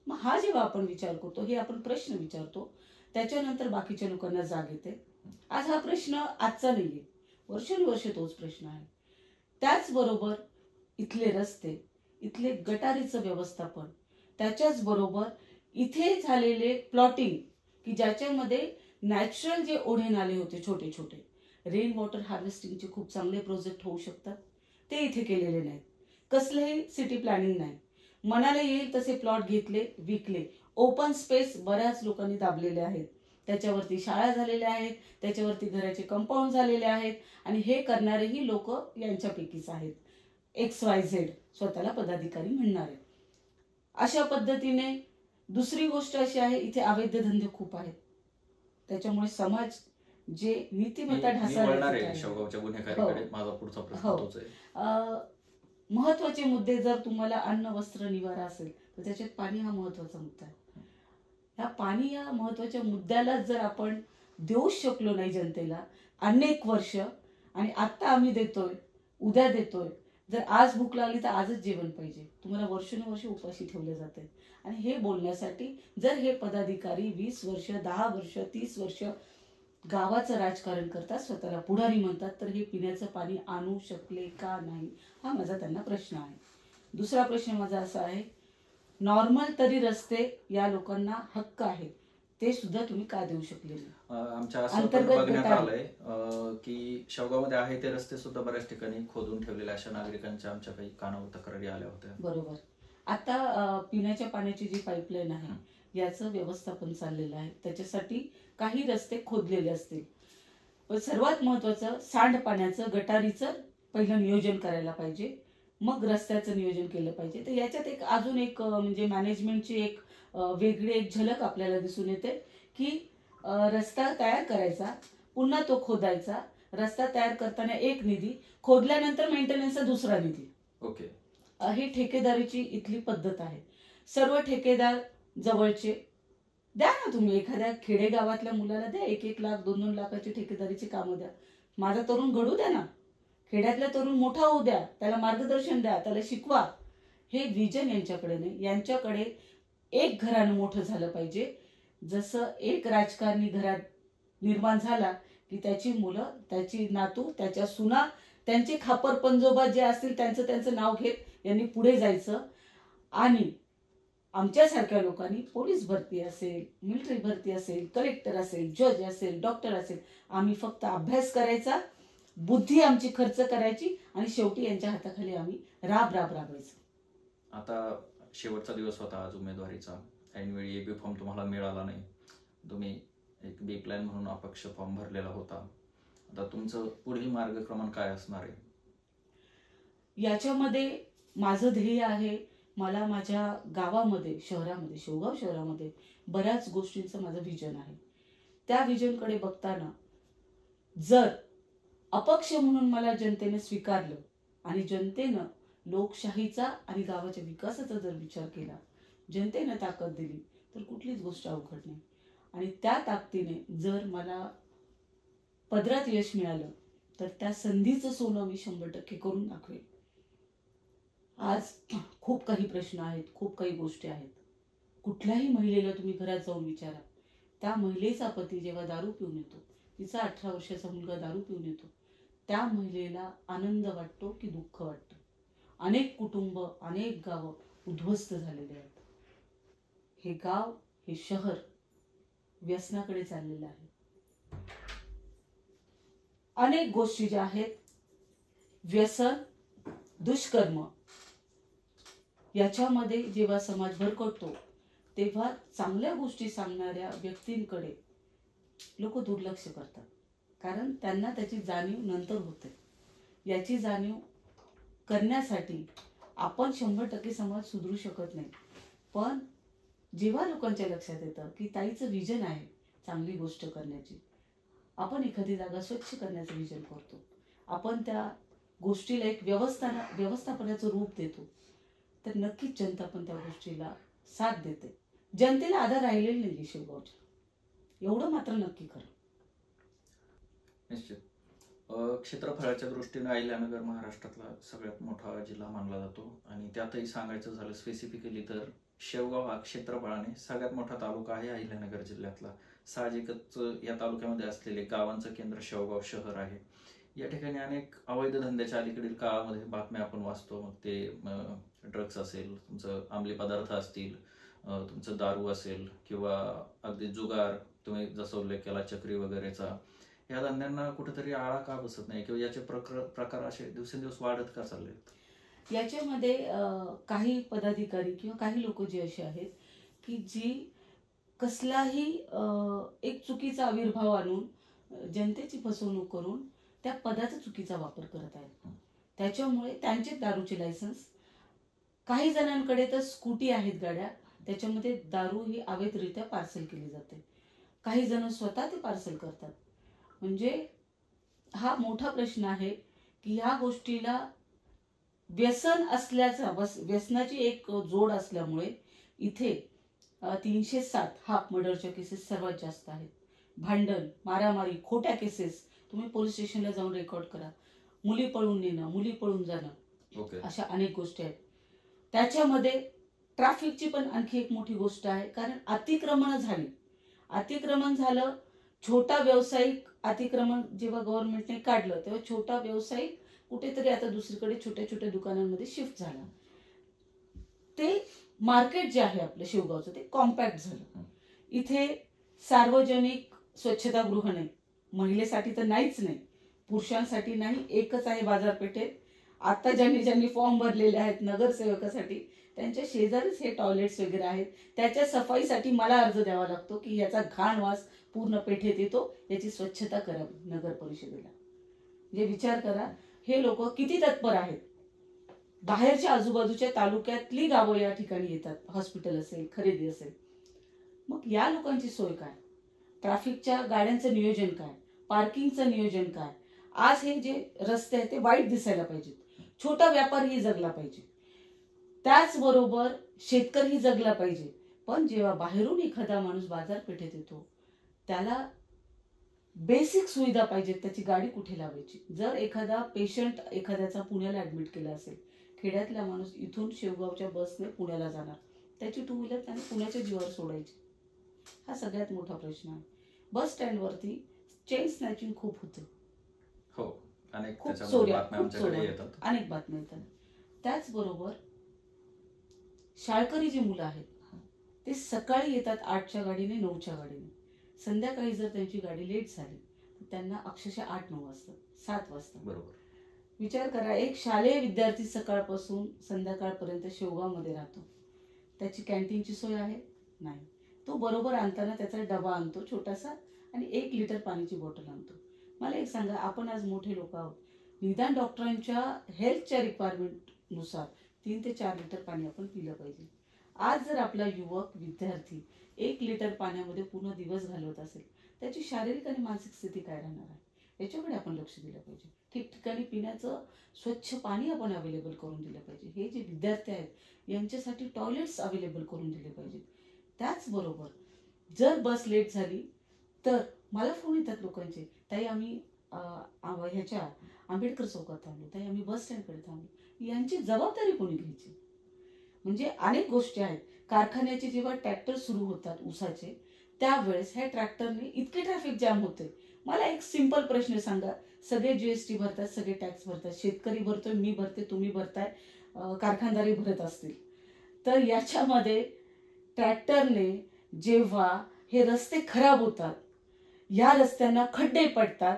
मग हा जेव्हा आपण विचार करतो, हे आपण प्रश्न विचारतो, त्याच्यानंतर बाकीच्या लोकांना जाग येते. आज हा प्रश्न आजचा नाहीये, वर्षानुवर्ष तोच प्रश्न आहे. त्याचबरोबर इथले रस्ते, इथले गटारीचं व्यवस्थापन, त्याच्याच बरोबर इथे झालेले प्लॉटिंग की ज्याच्यामध्ये नॅचरल जे ओढे नाले होते छोटे छोटे, रेन वॉटर हार्वेस्टिंगचे खूप चांगले प्रोजेक्ट होऊ शकतात, ते इथे केलेले नाहीत. कसलंही सिटी प्लॅनिंग नाही. मनाला येईल तसे प्लॉट घेतले, विकले. ओपन स्पेस बऱ्याच लोकांनी दाबलेले आहेत, त्याच्यावरती शाळा झालेल्या आहेत, त्याच्यावरती घराचे कंपाऊंड झालेले आहेत आणि हे करणारेही लोक यांच्यापैकीच आहेत. XYZ स्वतःला पदाधिकारी म्हणणारे. अशा पद्धतीने दुसरी गोष्ट अशी आहे, इथे अवैध धंदे खूप आहेत. त्याच्यामुळे समाज जे नीतिमत्ता ढासळणार शेवगावच्या गुन्हेगारीकडे माझा पुढचा प्रश्न तोच आहे. महत्वाचे मुद्दे जर तुम्हाला अन्न वस्त्र निवारा असेल तर त्याच्यात पाणी हा महत्वाचा मुद्दा आहे. ह्या पाणी या महत्वाच्या मुद्द्याला जर आपण देऊच शकलो नाही जनतेला अनेक वर्ष, आणि आता आम्ही देतोय, उद्या देतोय, जर आज भूक लागली तर आजच जेवण पाहिजे, तुम्हाला वर्षानुवर्ष उपाशी ठेवले जाते. आणि हे बोलण्यासाठी जर हे पदाधिकारी 20 वर्ष, 10 वर्ष, 30 वर्ष गावाचं राजकारण करतात, स्वतःला पुढारी म्हणतात, तर हे पिण्याचं पाणी आणू शकले का नाही, हा माझा त्यांना प्रश्न आहे. दुसरा प्रश्न माझा असा आहे, नॉर्मल तरी रस्ते या लोकांना हक्क आहे, ते सुद्धा तुम्ही का देऊ शकले नाही? आमच्या असं पण बघण्यात आलंय की शेवगावमध्ये आहे ते रस्ते सुद्धा बऱ्याच ठिकाणी खोदून ठेवलेले, अशा नागरिकांच्या आमच्या काही कानावर तक्रारी आल्या होत्या. बरोबर. आता पिण्याच्या पाण्याची जी पाईपलाईन आहे याचं व्यवस्थापन चाललेलं आहे, त्याच्यासाठी काही रस्ते खोदलेले असतील, पण सर्वात महत्वाचं सांडपाण्याचं, गटारीचं पहिलं नियोजन करायला पाहिजे, मग रस्त्याचं नियोजन केलं पाहिजे. तर याच्यात एक अजून एक म्हणजे मॅनेजमेंटची एक वेगळी एक झलक आपल्याला दिसून येते की रस्ता तयार करायचा, पुन्हा तो खोदायचा, रस्ता तयार करताना एक निधी, खोदल्यानंतर मेंटेनन्सचा दुसरा निधी. ओके. ही ठेकेदारीची इथली पद्धत आहे. सर्व ठेकेदार जवळचे द्या ना, तुम्ही एखाद्या खेडेगावातल्या मुलाला द्या, 1-1 लाख 2-2 लाखाची ठेकेदारीची कामं द्या. माझा तरुण घडू द्या ना, खेड्यातला तरुण मोठा होऊ द्या, त्याला मार्गदर्शन द्या, त्याला शिकवा. हे विजन यांच्याकडे नाही. यांच्याकडे एक घरानं मोठं झालं पाहिजे. जसं एक राजकारणी घरात निर्माण झाला की त्याची मुलं, त्याची नातू, त्याच्या सुना, त्यांचे खापर पंजोबा जे असतील त्यांचं नाव घेत यांनी पुढे जायचं. आणि आमच्यासारख्या लोकांनी पोलीस भरती असेल, मिलिटरी भरती असेल, कलेक्टर असेल, जज असेल, डॉक्टर असेल, आम्ही फक्त अभ्यास करायचा, बुद्धी आमची खर्च करायची, आणि शेवटी यांच्या हाताखाली आम्ही राबायचं. आता शेवटचा दिवस होता आज उमेदवारीचा, ऐनवेळी एबी फॉर्म तुम्हाला मिळाला नाही, तुम्ही एक बी प्लॅन म्हणून अपक्ष फॉर्म भरलेला होता. आता तुमचं पुढील मार्गक्रमण काय असणार आहे? याच्यामध्ये माझं ध्येय आहे, मला माझ्या गावामध्ये, शहरामध्ये, शेवगाव शहरामध्ये बऱ्याच गोष्टींचं माझं विजन आहे. त्या विजनकडे बघताना जर अपक्ष म्हणून मला जनतेने स्वीकारलं आणि जनतेनं लोकशाहीचा आणि गावाच्या विकासाचा जर विचार केला, जनतेनं ताकद दिली, तर कुठलीच गोष्ट अवघड नाही. आणि त्या ताकदीने जर मला पदरात यश मिळालं तर त्या संधीचं सोनं मी 100% करून दाखवेल. आज खूप काही प्रश्न आहेत, खूप काही गोष्टी आहेत. कुठल्याही महिलेला तुम्ही घरात जाऊन विचारा, त्या महिलेचा पती जेव्हा दारू पिऊन येतो, तिचा 18 वर्षाचा मुलगा दारू पिऊन येतो, त्या महिलेला आनंद वाटतो की दुःख वाटतं. अनेक कुटुंब, अनेक गावं उद्ध्वस्त झालेले आहेत. हे गाव, हे शहर व्यसनाकडे चाललेलं आहे. अनेक गोष्टी ज्या आहेत, व्यसन, दुष्कर्म, याच्यामध्ये जेव्हा समाज भरकटतो तेव्हा चांगल्या गोष्टी सांगणाऱ्या व्यक्तींकडे लोक दुर्लक्ष करतात, कारण त्यांना त्याची जाणीव नंतर होते. याची जाणीव करण्यासाठी आपण 100% समाज सुधरू शकत नाही, पण जेव्हा लोकांच्या लक्षात येतं की ताईचं विजन आहे चांगली गोष्ट करण्याची, आपण एखादी जागा स्वच्छ करण्याचं विजन करतो, आपण त्या गोष्टीला एक व्यवस्थापनाचं रूप देतो, तर नक्कीच जनता पण त्या गोष्टीला साथ देते. जनतेला आधार राहिलेला नाही शेवगावच्या, एवढं मात्र नक्की खरं. निश्चित. क्षेत्रफळाच्या दृष्टीने अहिल्यानगर महाराष्ट्रातला सगळ्यात मोठा जिल्हा मानला जातो, आणि त्यातही सांगायचं झालं स्पेसिफिकली तर शेवगाव हा क्षेत्रफळाने सगळ्यात मोठा तालुका आहे अहिल्यानगर जिल्ह्यातला. साहजिकच या तालुक्यामध्ये असलेले गावांचं केंद्र शेवगाव शहर आहे. या ठिकाणी अनेक अवैध धंद्याच्या अलीकडील काळामध्ये बातम्या आपण वाचतो, मग ते ड्रग्स असेल, तुमचं अंमली पदार्थ असतील, तुमचं दारू असेल, किंवा अगदी जुगार, तुम्ही जसं उल्लेख केला चक्री वगैरेचा, या धंद्यांना कुठेतरी आळा का बसत नाही, किंवा याचे प्रकार असे दिवसेंदिवस वाढत का चालले? याच्यामध्ये काही पदाधिकारी किंवा काही लोक जे असे आहेत की जी कसलाही एक चुकीचा आविर्भाव आणून जनतेची फसवणूक करून त्या पदाचा चुकीचा वापर करत आहेत. त्याच्यामुळे त्यांचे दारूचे लायसन्स, काही जणांकडे तर स्कूटी आहेत गाड्या, त्याच्यामध्ये दारू ही अवैधरित्या पार्सल केली जाते. काही जण स्वतः ते पार्सल करतात. म्हणजे हा मोठा प्रश्न आहे की ह्या गोष्टीला व्यसन असल्याचा, व्यसनाची एक जोड असल्यामुळे इथे 307 हाफ मर्डरच्या केसेस सर्वात जास्त आहेत. भांडण, मारामारी, खोट्या केसेस तुम्ही पोलीस स्टेशनला जाऊन रेकॉर्ड करा. मुली पळून नेणं, मुली पळून जाणं, ओके. अशा अनेक गोष्टी आहेत. त्याच्यामध्ये ट्रॅफिकची पण आणखी एक मोठी गोष्ट आहे, कारण अतिक्रमण झाली. अतिक्रमण झालं, छोटा व्यावसायिक अतिक्रमण जेव्हा गव्हर्नमेंटने काढलं तेव्हा छोटा व्यावसायिक कुठेतरी आता दुसरीकडे छोट्या छोट्या दुकानांमध्ये शिफ्ट झाला. ते मार्केट जे आहे आपलं शेवगावचं ते कॉम्पॅक्ट झालं. इथे सार्वजनिक स्वच्छतागृह नाही, महिलेसाठी तर नाहीच नाही, पुरुषांसाठी नाही, एकच आहे बाजारपेठेत. आता ज्यांनी ज्यांनी फॉर्म भरलेले आहेत नगरसेवकासाठी त्यांच्या शेजारीच हे टॉयलेट्स वगैरे आहेत. त्याच्या सफाईसाठी मला अर्ज द्यावा लागतो की याचा घाण वास पूर्ण पेठेत येतो, याची स्वच्छता करावी नगर परिषदेला. म्हणजे विचार करा हे लोक किती तत्पर आहेत. बाहेरच्या आजूबाजूच्या तालुक्यातली गावं या ठिकाणी येतात, हॉस्पिटल असेल, खरेदी असेल. मग या लोकांची सोय काय, ट्रॅफिकच्या गाड्यांचं नियोजन काय, पार्किंगचं नियोजन काय. आज हे जे रस्ते आहेत ते वाईट दिसायला पाहिजेत. छोटा व्यापारीही जगला पाहिजे, त्याचबरोबर शेतकरीही जगला पाहिजे. पण जेव्हा बाहेरून एखादा माणूस बाजारपेठेत येतो त्याला बेसिक सुविधा पाहिजेत. त्याची गाडी कुठे लावायची. जर एखादा पेशंट एखाद्याचा पुण्याला ऍडमिट केला असेल, खेड्यातला माणूस इथून शेवगावच्या बसने पुण्याला जाणार, त्याची टू व्हीलर त्याने पुण्याच्या जीवावर सोडायची. हा सगळ्यात मोठा प्रश्न आहे. बस स्टँडवरती चेन स्नॅचिंग खूप होते. हो, अनेक खूप त्याच्यामध्ये चोऱ्या, बातम्या खूप आमच्याकडे चोऱ्या, येतात. अनेक बातम्या येतात. त्याचबरोबर शाळकरी जी मुलं आहेत ते सकाळी येतात 8च्या गाडीने, 9च्या गाडीने. संध्याकाळी जर त्यांची गाडी लेट झाली तर त्यांना अक्षरशः 8-9 वाजता, 7 वाजता. बरोबर. विचार करा, एक शालेय विद्यार्थी सकाळपासून संध्याकाळपर्यंत शेवगावमध्ये राहतो, त्याची कॅन्टीनची सोय आहे नाही. तो बरोबर आणताना त्याचा डबा आणतो छोटासा आणि 1 लिटर पाण्याची बॉटल आणतो. मला एक सांगा, आपण आज मोठे लोक आहोत, निदान डॉक्टरांच्या हेल्थच्या रिक्वायरमेंटनुसार 3 ते 4 लिटर पाणी आपण पिलं पाहिजे. आज जर आपला युवक विद्यार्थी 1 लिटर पाण्यामध्ये पूर्ण दिवस घालवत असेल, त्याची शारीरिक आणि मानसिक स्थिती काय राहणार आहे, याच्याकडे आपण लक्ष दिलं पाहिजे. ठिकठिकाणी पिण्याचं स्वच्छ पाणी आपण अवेलेबल करून दिलं पाहिजे. हे जे विद्यार्थी आहेत यांच्यासाठी टॉयलेट्स अवेलेबल करून दिले पाहिजेत. त्याचबरोबर जर बस लेट झाली तर मला फोन येतात लोकांचे, ताई आम्ही ह्याच्या आंबेडकर चौकात थांबलो, ताई आम्ही बस स्टँडकडे थांबलो. यांची जबाबदारी कोणी घ्यायची. म्हणजे अनेक गोष्टी आहेत. कारखान्याचे जेव्हा ट्रॅक्टर सुरू होतात ऊसाचे, त्यावेळेस ह्या ट्रॅक्टरने इतके ट्रॅफिक जाम होते. मला एक सिंपल प्रश्न सांगा, सगळे जीएसटी भरतात, सगळे टॅक्स भरतात, शेतकरी भरतोय, मी भरते, तुम्ही भरताय, कारखानदारी भरत असतील, तर याच्यामध्ये ट्रॅक्टरने जेव्हा हे रस्ते खराब होतात, या रस्त्यांना खड्डे पडतात,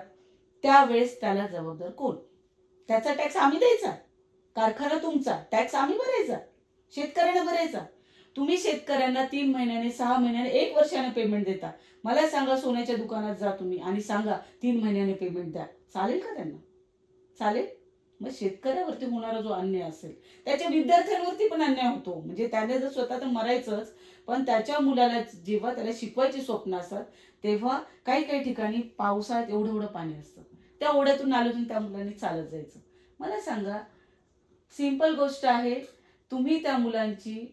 त्यावेळेस त्याला जबाबदार कोण. त्याचा टॅक्स आम्ही द्यायचा, कारखाना तुमचा, टॅक्स आम्ही भरायचा, शेतकऱ्यांना भरायचा. तुम्ही शेतकऱ्यांना 3 महिन्याने, 6 महिन्याने, 1 वर्षाने पेमेंट देता. मला सांगा, सोन्याच्या दुकानात जा तुम्ही आणि सांगा 3 महिन्याने पेमेंट द्या, चालेल का त्यांना? चालेल? मग शेतकऱ्यावरती होणारा जो अन्याय असेल, त्याच्या विद्यार्थ्यांवरती पण अन्याय होतो. म्हणजे त्याने जर स्वतः तर मरायचंच, पण त्याच्या मुलाला जेव्हा त्याला शिकवायची स्वप्न असतात तेव्हा काही काही ठिकाणी पावसाळ्यात एवढं पाणी असतं, त्या ओढ्यातून नाल्यातून त्या मुलांनी चालत जायचं. मला सांगा, सिंपल गोष्ट आहे, तुम्ही त्या मुलांची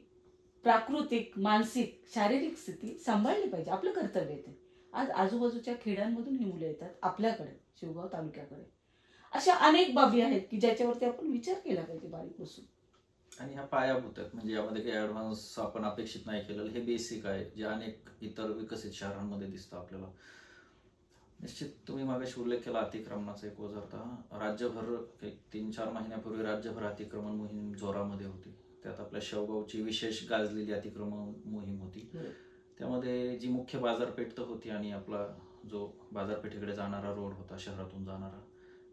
प्राकृतिक, मानसिक, शारीरिक स्थिती सांभाळली पाहिजे. आपलं कर्तव्य आहे ते. आज आजूबाजूच्या खेड्यांमधून ही मुलं येतात आपल्याकडे, शेवगाव तालुक्याकडे. अशा अनेक बाबी आहेत की ज्याच्यावरती आपण विचार केला पाहिजे बारीक बसून. आणि ह्या पायाभूत आहेत, म्हणजे यामध्ये काही ऍडव्हान्स आपण अपेक्षित नाही केलेलं, हे बेसिक आहे जे अनेक इतर विकसित शहरांमध्ये दिसतं आपल्याला. निश्चित तुम्ही मागाशी उल्लेख केला अतिक्रमणाचा, एक वजारता राज्यभर 3-4 महिन्यापूर्वी राज्यभर अतिक्रमण मोहीम जोरामध्ये होती. त्यात आपल्या शेवगावची विशेष गाजलेली अतिक्रमण मोहीम होती. त्यामध्ये जी मुख्य बाजारपेठ तर होती आणि आपला जो बाजारपेठेकडे जाणारा रोड होता शहरातून जाणारा,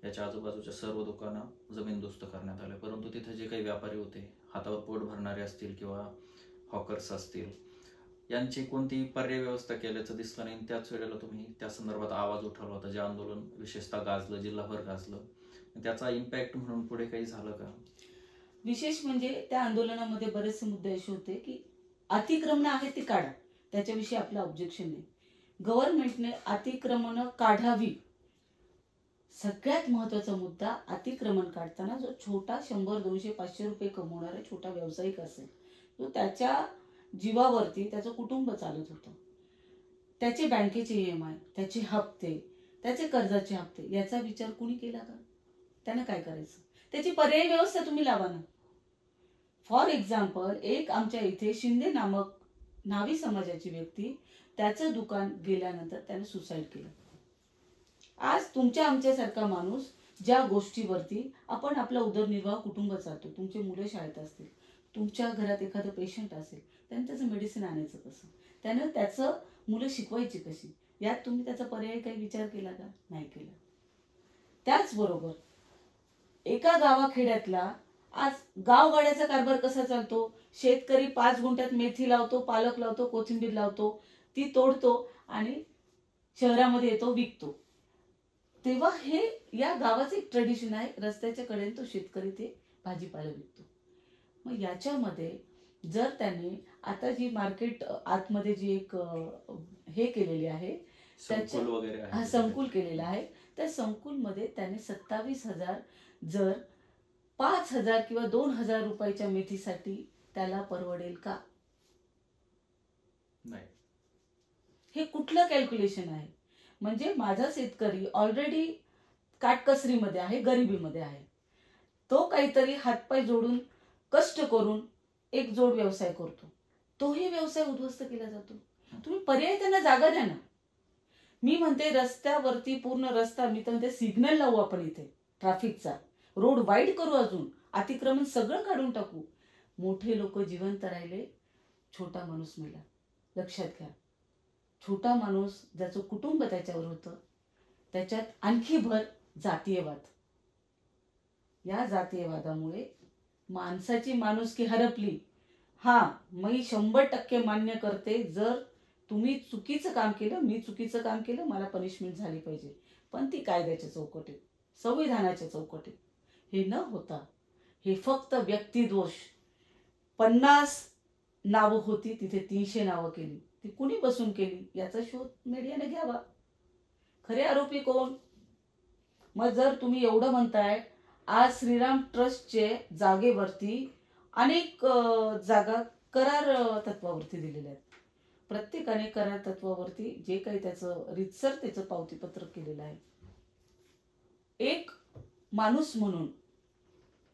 याच्या आजूबाजूच्या सर्व दुकानं जमीनदोस्त करण्यात आल्या. परंतु तिथे जे काही व्यापारी होते, हातावर पोट भरणारे असतील किंवा हॉकर्स असतील, यांची कोणतीही पर्याय व्यवस्था केल्याचं दिसलं नाही. त्याच वेळेला तुम्ही त्या संदर्भात आवाज उठवला होता, जे आंदोलन विशेषतः गाजलं, जिल्हाभर गाजलं. त्याचा इम्पॅक्ट म्हणून पुढे काही झालं का? विशेष म्हणजे त्या आंदोलनामध्ये बरेचसे मुद्दे असे होते की अतिक्रमण आहे ती काढा, त्याच्याविषयी आपलं ऑब्जेक्शन नाही. गव्हर्नमेंटने अतिक्रमण काढावी. सगळ्यात महत्वाचा मुद्दा, अतिक्रमण काढताना जो छोटा 100, 200, 500 रुपये कमवणारा छोटा व्यावसायिक असेल, तो त्याच्या जीवावरती त्याचं कुटुंब चालत होतं. त्याचे बँकेचे EMI, त्याचे हप्ते, त्याचे कर्जाचे हप्ते, याचा विचार कुणी केला का? त्यानं काय करायचं? त्याची पर्यायी व्यवस्था तुम्ही लावा ना. फॉर एक्झाम्पल, एक आमच्या इथे शिंदे नामक न्हावी समाजाची व्यक्ती, त्याचं दुकान गेल्यानंतर त्याने सुसाईड केलं. आज तुमच्या आमच्यासारखा माणूस ज्या गोष्टीवरती आपण आपला उदरनिर्वाह कुटुंब चालतो, तुमचे मुलं शाळेत असतील, तुमच्या घरात एखादं पेशंट असेल, त्यानं त्याचं मेडिसिन आणायचं कसं, त्यानं त्याचं मुलं शिकवायची कशी, यात तुम्ही त्याचा पर्याय काही विचार केला का? नाही केला. त्याचबरोबर एका गावाखेड्यातला आज गावगाड्याचा कारभार कसा चालतो? शेतकरी 5 गुंठ्यात मेथी लावतो, पालक लावतो, कोथिंबीर लावतो, ती तोडतो आणि शहरामध्ये येतो, विकतो. तेव्हा हे या गावाचं एक ट्रेडिशन आहे, रस्त्याच्या कडेने तो शेतकरी ते भाजीपाला विकतो. मग याच्यामध्ये जर त्याने आता जी मार्केट आतमध्ये जी एक हे केलेली आहे, संकुल वगैरे आहे, हा संकुल केलेला आहे, त्या संकुलमध्ये त्याने 27,000 जर 5,000 किंवा 2,000 रुपयाच्या मेथीसाठी त्याला परवडेल का? नाही. हे कुठलं कॅल्क्युलेशन आहे? म्हणजे माझा शेतकरी ऑलरेडी काटकसरीमध्ये आहे, गरिबीमध्ये आहे. तो काहीतरी हातपाय जोडून कष्ट करून एक जोड व्यवसाय करतो, तोही व्यवसाय उद्ध्वस्त केला जातो. तुम्ही पर्याय त्यांना जागा द्या ना. मी म्हणते रस्त्यावरती पूर्ण रस्ता, मी तर म्हणते सिग्नल लावू आपण इथे ट्रॅफिकचा, रोड वाईड करू, अजून अतिक्रमण सगळं काढून टाकू. मोठे लोक जिवंत राहिले, छोटा माणूस मेला. लक्षात घ्या, छोटा माणूस ज्याचं कुटुंब त्याच्यावर होतं, त्याच्यात आणखी भर जातीयवाद. या जातीयवादामुळे माणसाची माणुसकी हरपली. हा, मी 100% मान्य करते, जर तुम्ही चुकीचं काम केलं, मी चुकीचं काम केलं, मला पनिशमेंट झाली पाहिजे, पण ती कायद्याच्या चौकटीत, संविधानाच्या चौकटीत. हे न होता हे फक्त व्यक्तिदोष. 50 नावं होती, तिथे 300 नावं केली. ती कुणी बसून केली याचा शोध मीडियाने घ्यावा. खरे आरोपी कोण? मग जर तुम्ही एवढं म्हणताय, आज श्रीराम ट्रस्टचे जागेवरती अनेक जागा करार तत्वावरती दिलेल्या आहेत. प्रत्येकाने करार तत्वावरती जे काही त्याचं रितसर त्याचं पावतीपत्र केलेलं आहे. एक माणूस म्हणून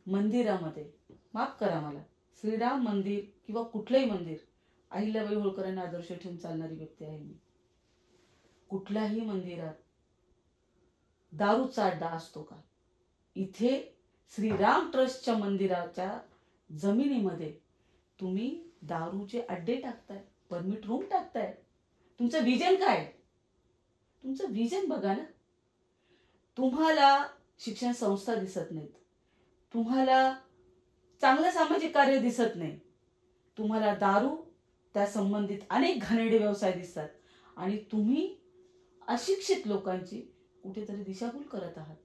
मंदिरामध्ये, माफ करा मला, श्रीराम मंदिर किंवा कुठलंही मंदिर, अहिल्याबाई होळकरांना आदर्श ठेवून चालणारी व्यक्ती आहे मी. कुठल्याही मंदिरात दारूचा अड्डा असतो का? इथे श्रीराम ट्रस्टच्या मंदिराच्या जमिनीमध्ये तुम्ही दारूचे अड्डे टाकताय, परमिट रूम टाकताय. तुमचं विजन काय? तुमचं विजन बघा ना. तुम्हाला शिक्षण संस्था दिसत नाहीत, तुम्हाला चांगलं सामाजिक कार्य दिसत नाही, तुम्हाला दारू त्या संबंधित अनेक घाणेरडे व्यवसाय दिसतात, आणि तुम्ही अशिक्षित लोकांची कुठेतरी दिशाभूल करत आहात.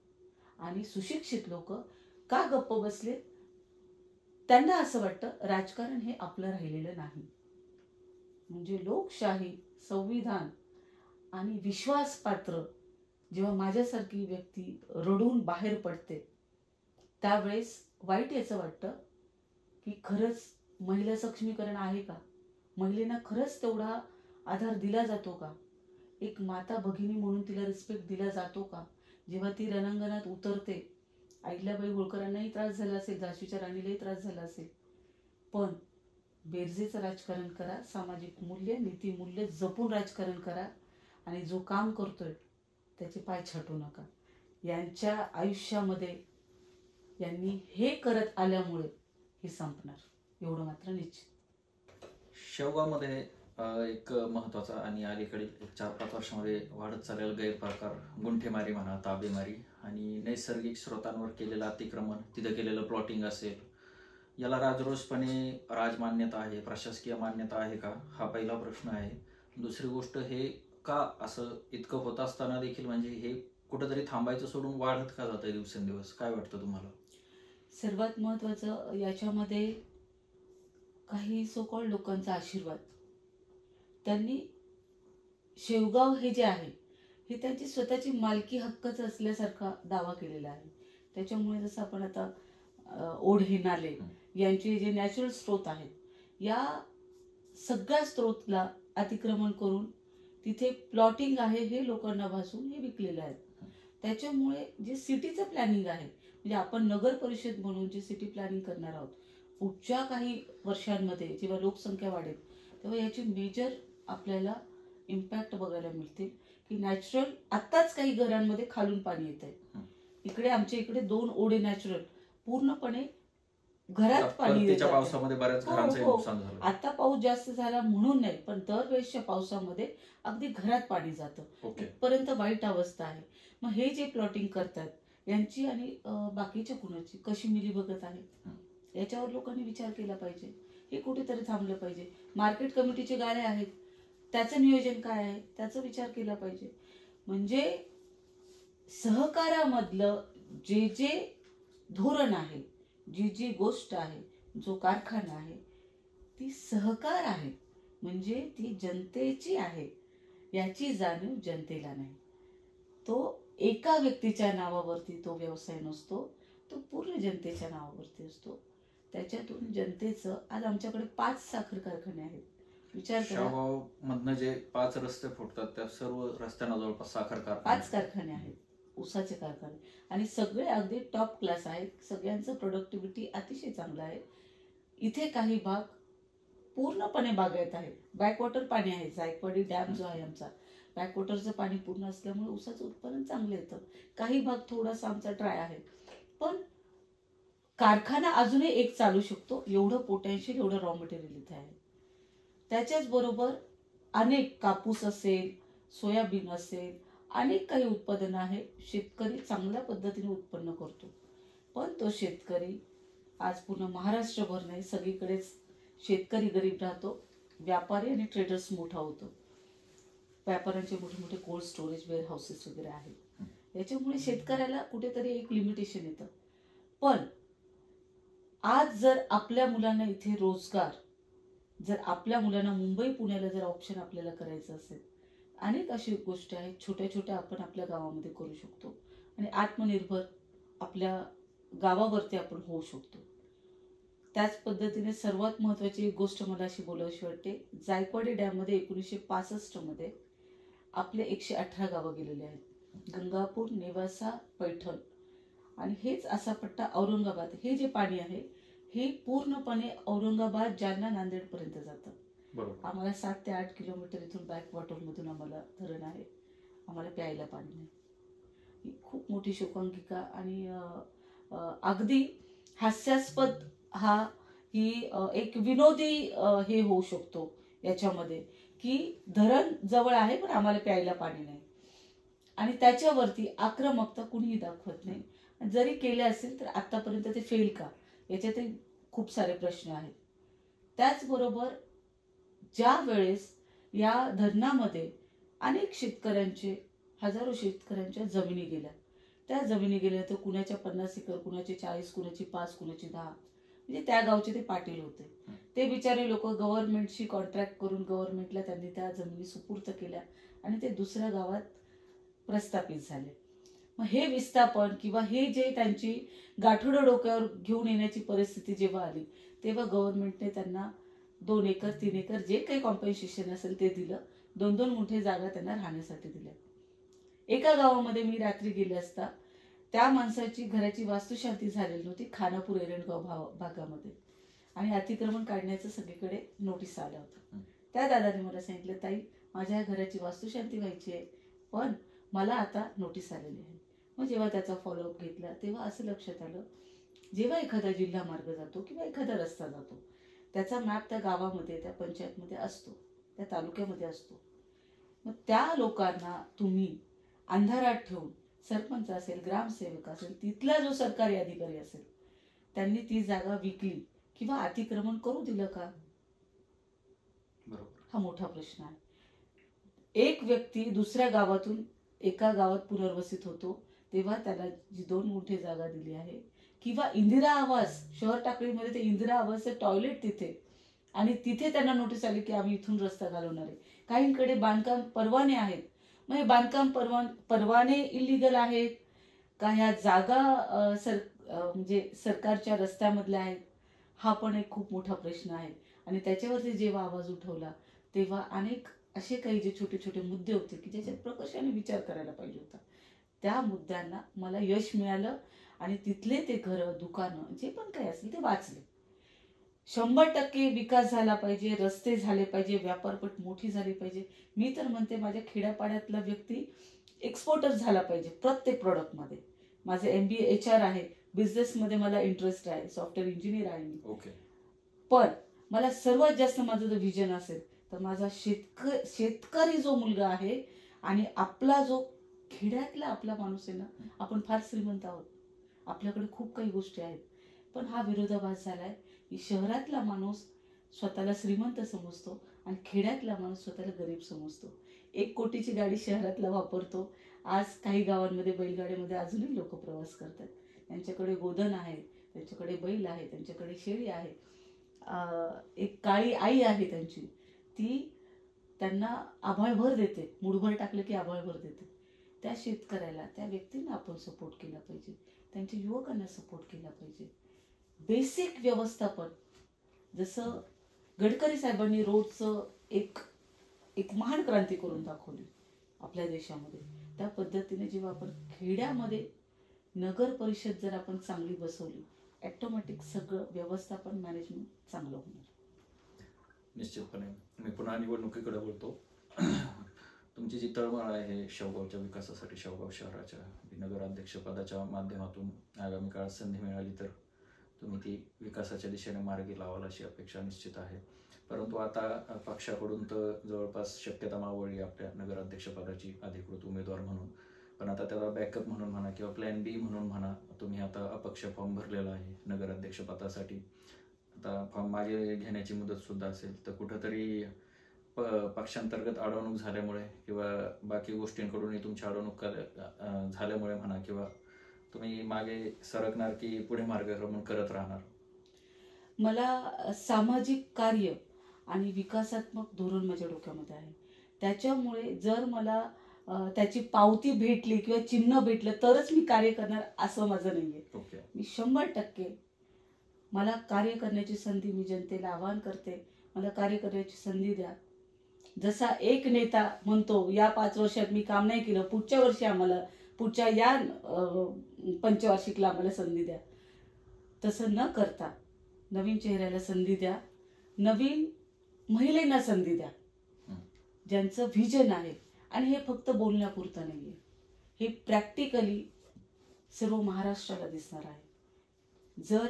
आणि सुशिक्षित लोक का गप्प बसले? त्यांना असं वाटतं राजकारण हे आपलं राहिलेलं नाही. म्हणजे लोकशाही, संविधान आणि विश्वासपात्र जेव्हा माझ्यासारखी व्यक्ती रडून बाहेर पडते, त्यावेळेस वाईट याचं वाटतं की खरंच महिला सक्षमीकरण आहे का? महिलेला खरंच तेवढा आधार दिला जातो का? एक माता भगिनी म्हणून तिला रिस्पेक्ट दिला जातो का? जेव्हा ती रणांगणात उतरते, अहिल्याबाई होळकरांनाही त्रास झाला असेल, झाशीच्या राणीलाही त्रास झाला असेल, पण बेरजेचं राजकारण करा, सामाजिक मूल्य, नीतिमूल्य जपून राजकारण करा, आणि जो काम करतोय त्याचे पाय छाटू नका. यांच्या आयुष्यामध्ये यांनी हे करत आल्यामुळे हे संपणार, एवढं मात्र निश्चित. शेवगावमध्ये एक महत्त्वाचा आणि अलीकडील 4-5 वर्षामध्ये वाढत चाललेला गैरप्रकार, गुंठेमारी म्हणा, ताबेमारी आणि नैसर्गिक स्रोतांवर केलेलं अतिक्रमण, तिथं केलेलं प्लॉटिंग असेल, याला राजरोसपणे राजमान्यता आहे, प्रशासकीय मान्यता आहे का? हा पहिला प्रश्न आहे. दुसरी गोष्ट, हे का असं इतकं होत असताना देखील म्हणजे हे कुठंतरी थांबायचं सोडून वाढत का जातंय दिवसेंदिवस? काय वाटतं तुम्हाला? सर्वात महत्त्वाचं याच्यामध्ये काही सोकॉल्ड लोकांचा आशीर्वाद. त्यांनी शेवगाव हे जे आहे हे त्यांची स्वतःची मालकी हक्कच असल्यासारखा दावा केलेला आहे. त्याच्यामुळे जसं आपण आता ओढे, नाले यांचे जे नॅचरल स्रोत आहेत, या सगळ्या स्त्रोतला अतिक्रमण करून तिथे प्लॉटिंग आहे हे लोकांना भासून हे विकलेलं आहे. त्याच्यामुळे जे सिटीचं प्लॅनिंग आहे, म्हणजे आपण नगर परिषद म्हणून जे सिटी प्लॅनिंग करणार आहोत पुढच्या काही वर्षांमध्ये जेव्हा लोकसंख्या वाढेल तेव्हा याची मेजर आपल्याला इम्पॅक्ट बघायला मिळतील. की नॅचरल आत्ताच काही घरांमध्ये खालून पाणी येत आहे. इकडे आमच्या इकडे 2 ओढे नॅचरल पूर्णपणे घरात पाणी येत परतीच्या आहे. पावसामध्ये बऱ्याच घरांचं नुकसान झालं. आता पाऊस जास्त झाला म्हणून नाही, पण दरवेळेसच्या पावसामध्ये अगदी घरात पाणी जातं. इथपर्यंत वाईट अवस्था आहे. मग हे जे प्लॉटिंग करतात यांची आणि बाकीच्या कुणाची कशी मिलीभगत आहे याच्यावर लोकांनी विचार केला पाहिजे. हे कुठेतरी थांबलं पाहिजे. मार्केट कमिटीचे गाळे आहेत, त्याचं नियोजन काय आहे त्याचा विचार केला पाहिजे. म्हणजे सहकारामधलं जे जे धोरण आहे, जी जी गोष्ट आहे, जो कारखाना आहे ती सहकार आहे, म्हणजे ती जनतेची आहे याची जाणीव जनतेला नाही. तो एका व्यक्तीच्या नावावरती तो व्यवसाय नसतो, तो पूर्ण जनतेच्या नावावरती असतो. त्याच्यातून जनतेचं आज आमच्याकडे 5 साखर कारखाने आहेत. विचार करा, मधनं जे 5 रस्ते फुटतात त्या सर्व रस्त्यांना जवळपास साखर 5 कारखाने आहेत, ऊसाचे कारखाने, आणि सगळे अगदी टॉप क्लास आहेत. सगळ्यांचं प्रोडक्टिव्हिटी अतिशय चांगलं आहे. इथे काही भाग पूर्णपणे बागायत आहे. बॅकवॉटर पाणी आहे. जायकवाडी डॅम जो आहे आमचा, बॅकवॉटरचं पाणी पूर्ण असल्यामुळे ऊसाचं उत्पादन चांगलं येतं. काही भाग थोडासा आमचा ड्राय आहे, पण कारखाना अजूनही एक चालू शकतो एवढं पोटेन्शियल, एवढं रॉ मटेरियल इथे आहे. त्याच्याच बरोबर अनेक कापूस असेल, सोयाबीन असेल, अनेक काही उत्पादनं आहे. शेतकरी चांगल्या पद्धतीने उत्पन्न करतो, पण तो शेतकरी आज पूर्ण महाराष्ट्रभर नाही सगळीकडेच शेतकरी गरीब राहतो. व्यापारी आणि ट्रेडर्स मोठा होतो. व्यापाऱ्यांचे मोठे मोठे कोल्ड स्टोरेज वेअर हाऊसेस वगैरे आहेत. याच्यामुळे शेतकऱ्याला कुठेतरी एक लिमिटेशन येतं. पण आज जर आपल्या मुलांना इथे रोजगार, जर आपल्या मुलांना मुंबई पुण्याला जर ऑप्शन आपल्याला करायचं असेल, अनेक अशी गोष्टी आहेत छोट्या छोट्या आपण आपल्या गावामध्ये करू शकतो आणि आत्मनिर्भर आपल्या गावावरती आपण होऊ शकतो. त्याच पद्धतीने सर्वात महत्त्वाची एक गोष्ट मला अशी बोलावीशी वाटते. जायकवाडी डॅममध्ये 1965 मध्ये आपले 118 गावं गेलेले आहेत. गंगापूर, नेवासा, पैठण आणि हेच असा पट्टा औरंगाबाद. हे जे पाणी आहे हे पूर्णपणे औरंगाबाद, जालना, नांदेड पर्यंत जातं. आम्हाला 7 ते 8 किलोमीटर इथून बॅकवॉटर मधून आम्हाला धरण आहे. आम्हाला प्यायला पाणी नाही. ही खूप मोठी शोकांतिका आणि अगदी हास्यास्पद ही एक विनोदी हे होऊ शकतो याच्यामध्ये, की धरण जवळ आहे पण आम्हाला प्यायला पाणी नाही, आणि त्याच्यावरती आक्रमकता कुणीही दाखवत नाही. जरी केले असेल तर आतापर्यंत ते फेल का, याच्यातही खूप सारे प्रश्न आहेत. त्याचबरोबर ज्या वेळेस या धरणामध्ये अनेक शेतकऱ्यांचे, हजारो शेतकऱ्यांच्या जमिनी गेल्या, त्या जमिनी गेल्या तर कुणाच्या 50 एकर, कुणाचे 40, कुणाची 5, कुणाची 10, म्हणजे त्या गावचे ते पाटील होते. ते बिचारे लोक गव्हर्नमेंटशी कॉन्ट्रॅक्ट करून गव्हर्नमेंटला त्यांनी त्या जमिनी सुपूर्द केल्या आणि ते दुसऱ्या गावात प्रस्थापित झाले. मग हे विस्थापन किंवा हे जे त्यांची गाठोडं डोक्यावर घेऊन येण्याची परिस्थिती जेव्हा आली तेव्हा गव्हर्नमेंटने त्यांना 2 एकर 3 एकर जे काही कॉम्पेन्सेशन असेल ते दिलं. 2-2 मोठे जागा त्यांना राहण्यासाठी दिल्या. एका गावामध्ये मी रात्री गेले असता त्या माणसाची घराची वास्तुशांती झालेली नव्हती, खानापूर एरणगाव भागामध्ये, आणि अतिक्रमण काढण्याचं सगळीकडे नोटीस आलं होतं. त्या दादाने मला सांगितलं, ताई माझ्या घराची वास्तुशांती व्हायची आहे पण मला आता नोटीस आलेली आहे. मग जेव्हा त्याचा फॉलोअप घेतला तेव्हा असं लक्षात आलं, जेव्हा एखादा जिल्हा मार्ग जातो किंवा एखादा रस्ता जातो त्याचा मॅप त्या गावामध्ये, त्या पंचायतमध्ये असतो, त्या तालुक्यामध्ये असतो. मग त्या लोकांना तुम्ही अंधारात ठेवून, सरपंच असेल, ग्रामसेवक असेल, तिथला जो सरकारी अधिकारी असेल त्यांनी ती जागा विकली किंवा अतिक्रमण करू दिलं का? हा मोठा प्रश्न आहे. एक व्यक्ती दुसऱ्या गावातून एका गावात पुनर्वसित होतो तेव्हा त्याला जी 2 मोठी जागा दिली आहे, किंवा इंदिरा आवास, शहर टाकळीमध्ये ते इंदिरा आवासचं टॉयलेट तिथे, आणि तिथे त्यांना नोटीस आली की आम्ही इथून रस्ता घालवणार आहे. काहींकडे बांधकाम परवाने आहेत. मग हे बांधकाम परवाने इलिगल आहेत का, ह्या जागा म्हणजे सरकारच्या रस्त्यामधल्या आहेत? हा पण एक खूप मोठा प्रश्न आहे. आणि त्याच्यावरती जेव्हा आवाज उठवला तेव्हा अनेक असे काही जे छोटे छोटे मुद्दे होते की ज्याच्यात प्रकर्षाने विचार करायला पाहिजे होता, त्या मुद्द्यांना मला यश मिळालं आणि तिथले ते घरं, दुकानं जे पण काही असेल ते वाचले. 100% विकास झाला पाहिजे, रस्ते झाले पाहिजे, व्यापारपट मोठी झाली पाहिजे. मी तर म्हणते माझ्या खेड्यापाड्यातला व्यक्ती एक्सपोर्टर झाला पाहिजे प्रत्येक प्रोडक्टमध्ये. माझे MBA HR आहे, बिझनेसमध्ये मला इंटरेस्ट आहे, सॉफ्टवेअर इंजिनियर आहे मी. ओके. पण मला सर्वात जास्त माझं जर विजन असेल तर माझा शेतकरी जो मुलगा आहे आणि आपला जो खेड्यातला आपला माणूस आहे ना, आपण फार श्रीमंत आहोत, आपल्याकडे खूप काही गोष्टी आहेत. पण हा विरोधाभास झालाय की शहरातला माणूस स्वतःला श्रीमंत समजतो आणि खेड्यातला माणूस स्वतःला गरीब समजतो. 1 कोटीची गाडी शहरातला वापरतो. आज काही गावांमध्ये बैलगाडीमध्ये अजूनही लोक प्रवास करतात. त्यांच्याकडे गोधन आहे, त्यांच्याकडे बैल आहे, त्यांच्याकडे शेळी आहे, एक काळी आई आहे त्यांची, ती त्यांना आभाळभर देते, मुठभर टाकलं की आभाळभर देते. त्या शेतकऱ्याला, त्या व्यक्तींना आपण सपोर्ट केला पाहिजे, त्यांच्या युवकांना सपोर्ट केला पाहिजे. बेसिक व्यवस्थापन, जसं गडकरी साहेबांनी रोडचं एक महान क्रांती करून दाखवली आपल्या देशामध्ये, त्या पद्धतीने जेव्हा आपण खेड्यामध्ये नगर परिषद जर आपण चांगली बसवली, ऑटोमॅटिक सगळं व्यवस्थापन, मॅनेजमेंट चांगलं होणार. निश्चितपणे. मी पुन्हा निवडणुकीकडे बोलतो. तुमची जी तळमळ आहे शेवगावच्या विकासासाठी, शेवगाव शहराच्या नगराध्यक्षपदाच्या माध्यमातून आगामी काळात संधी मिळाली तर तुम्ही ती विकासाच्या दिशेने मार्गी लावाल अशी अपेक्षा निश्चित आहे. परंतु आता पक्षाकडून तर जवळपास शक्यता मावळली आपल्या नगराध्यक्षपदाची अधिकृत उमेदवार म्हणून. पण आता त्याला बॅकअप म्हणून म्हणा किंवा प्लॅन B म्हणून म्हणा, तुम्ही आता अपक्ष फॉर्म भरलेला आहे नगराध्यक्षपदासाठी. आता फॉर्म मागे घेण्याची मुदत सुद्धा असेल, तर कुठंतरी पक्षांतर्गत अडवणूक झाल्यामुळे किंवा बाकी गोष्टींकडूनही तुमची अडवणूक झाल्यामुळे म्हणा, किंवा तुम्ही मागे सरकणार की पुढे मार्गक्रमण करत राहणार? मला सामाजिक कार्य आणि विकासात्मक धोरण माझ्या डोक्यामध्ये आहे. त्याच्यामुळे जर मला त्याची पावती भेटली किंवा चिन्ह भेटलं तरच मी कार्य करणार असं माझं नाहीये. ओके. मी 100% मला कार्य करण्याची संधी, मी जनतेला आवाहन करते, मला कार्य करण्याची संधी द्या. जसा एक नेता म्हणतो या 5 वर्षात मी काम नाही केलं, पुढच्या वर्षी आम्हाला, पुढच्या या पंचवार्षिकला आम्हाला संधी द्या, तसं न करता नवीन चेहऱ्याला संधी द्या, नवीन महिलेंना संधी द्या, ज्यांचं व्हिजन आहे. आणि हे फक्त बोलण्यापुरतं नाहीये, हे प्रॅक्टिकली सर्व महाराष्ट्राला दिसणार आहे. जर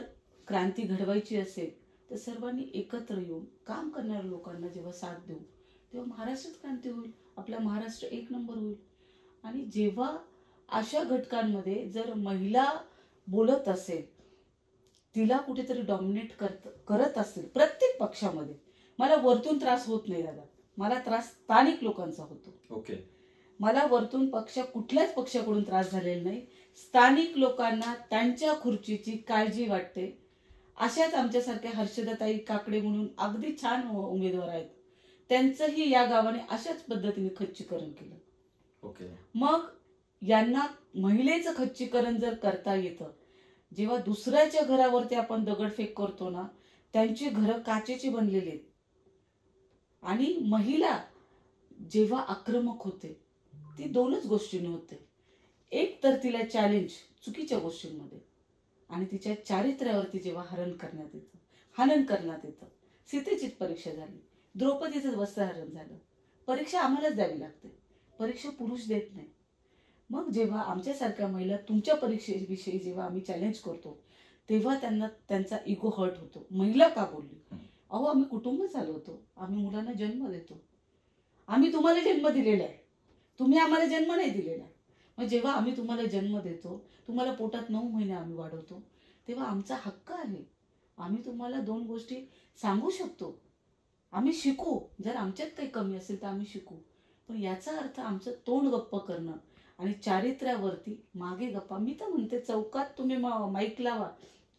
क्रांती घडवायची असेल तर सर्वांनी एकत्र येऊन काम करणाऱ्या लोकांना जेव्हा साथ देऊ तेव्हा महाराष्ट्रात क्रांती होईल, आपला महाराष्ट्र 1 नंबर होईल. आणि जेव्हा अशा घटकांमध्ये जर महिला बोलत असेल, तिला कुठेतरी डॉमिनेट करत असेल प्रत्येक पक्षामध्ये, मला वरतून त्रास होत नाही दादा, मला त्रास स्थानिक लोकांचा होतो. ओके. मला वरतून कुठल्याच पक्षाकडून त्रास झालेला नाही. स्थानिक लोकांना त्यांच्या खुर्चीची काळजी वाटते. अशाच आमच्यासारख्या हर्षदाताई काकडे म्हणून अगदी छान उमेदवार आहेत, त्यांचंही या गावाने अशाच पद्धतीने खच्चीकरण केलं. ओके. मग यांना महिलेचं खच्चीकरण जर करता येतं, जेव्हा दुसऱ्याच्या घरावरती आपण दगडफेक करतो ना, त्यांची घरं काचेची बनलेली आहेत. आणि महिला जेव्हा आक्रमक होते ती 2च गोष्टींनी होते. एक तर तिला चॅलेंज चुकीच्या गोष्टींमध्ये, आणि तिच्या चारित्र्यावरती जेव्हा हनन करण्यात येतं. सीतेचीच परीक्षा झाली, द्रौपदीचं वस्त्रहरण झालं. परीक्षा आम्हालाच द्यावी लागते, परीक्षा पुरुष देत नाही. मग जेव्हा आमच्यासारख्या महिला तुमच्या परीक्षेविषयी जेव्हा आम्ही चॅलेंज करतो तेव्हा त्यांचा इगो हर्ट होतो. महिला का बोलली? अहो, आम्ही कुटुंब चालवतो, आम्ही मुलांना जन्म देतो, आम्ही तुम्हाला जन्म दिलेला आहे, तुम्ही आम्हाला जन्म नाही दिलेला. मग जेव्हा आम्ही तुम्हाला जन्म देतो, तुम्हाला पोटात 9 महिने आम्ही वाढवतो, तेव्हा आमचा हक्क आहे, आम्ही तुम्हाला 2 गोष्टी सांगू शकतो, आम्ही शिकू. जर आमच्यात काही कमी असेल तर आम्ही शिकू. पण याचा अर्थ आमचं तोंड गप्प करणं आणि चारित्र्यावरती मागे गप्पा. मी तर म्हणते चौकात तुम्ही माईक लावा,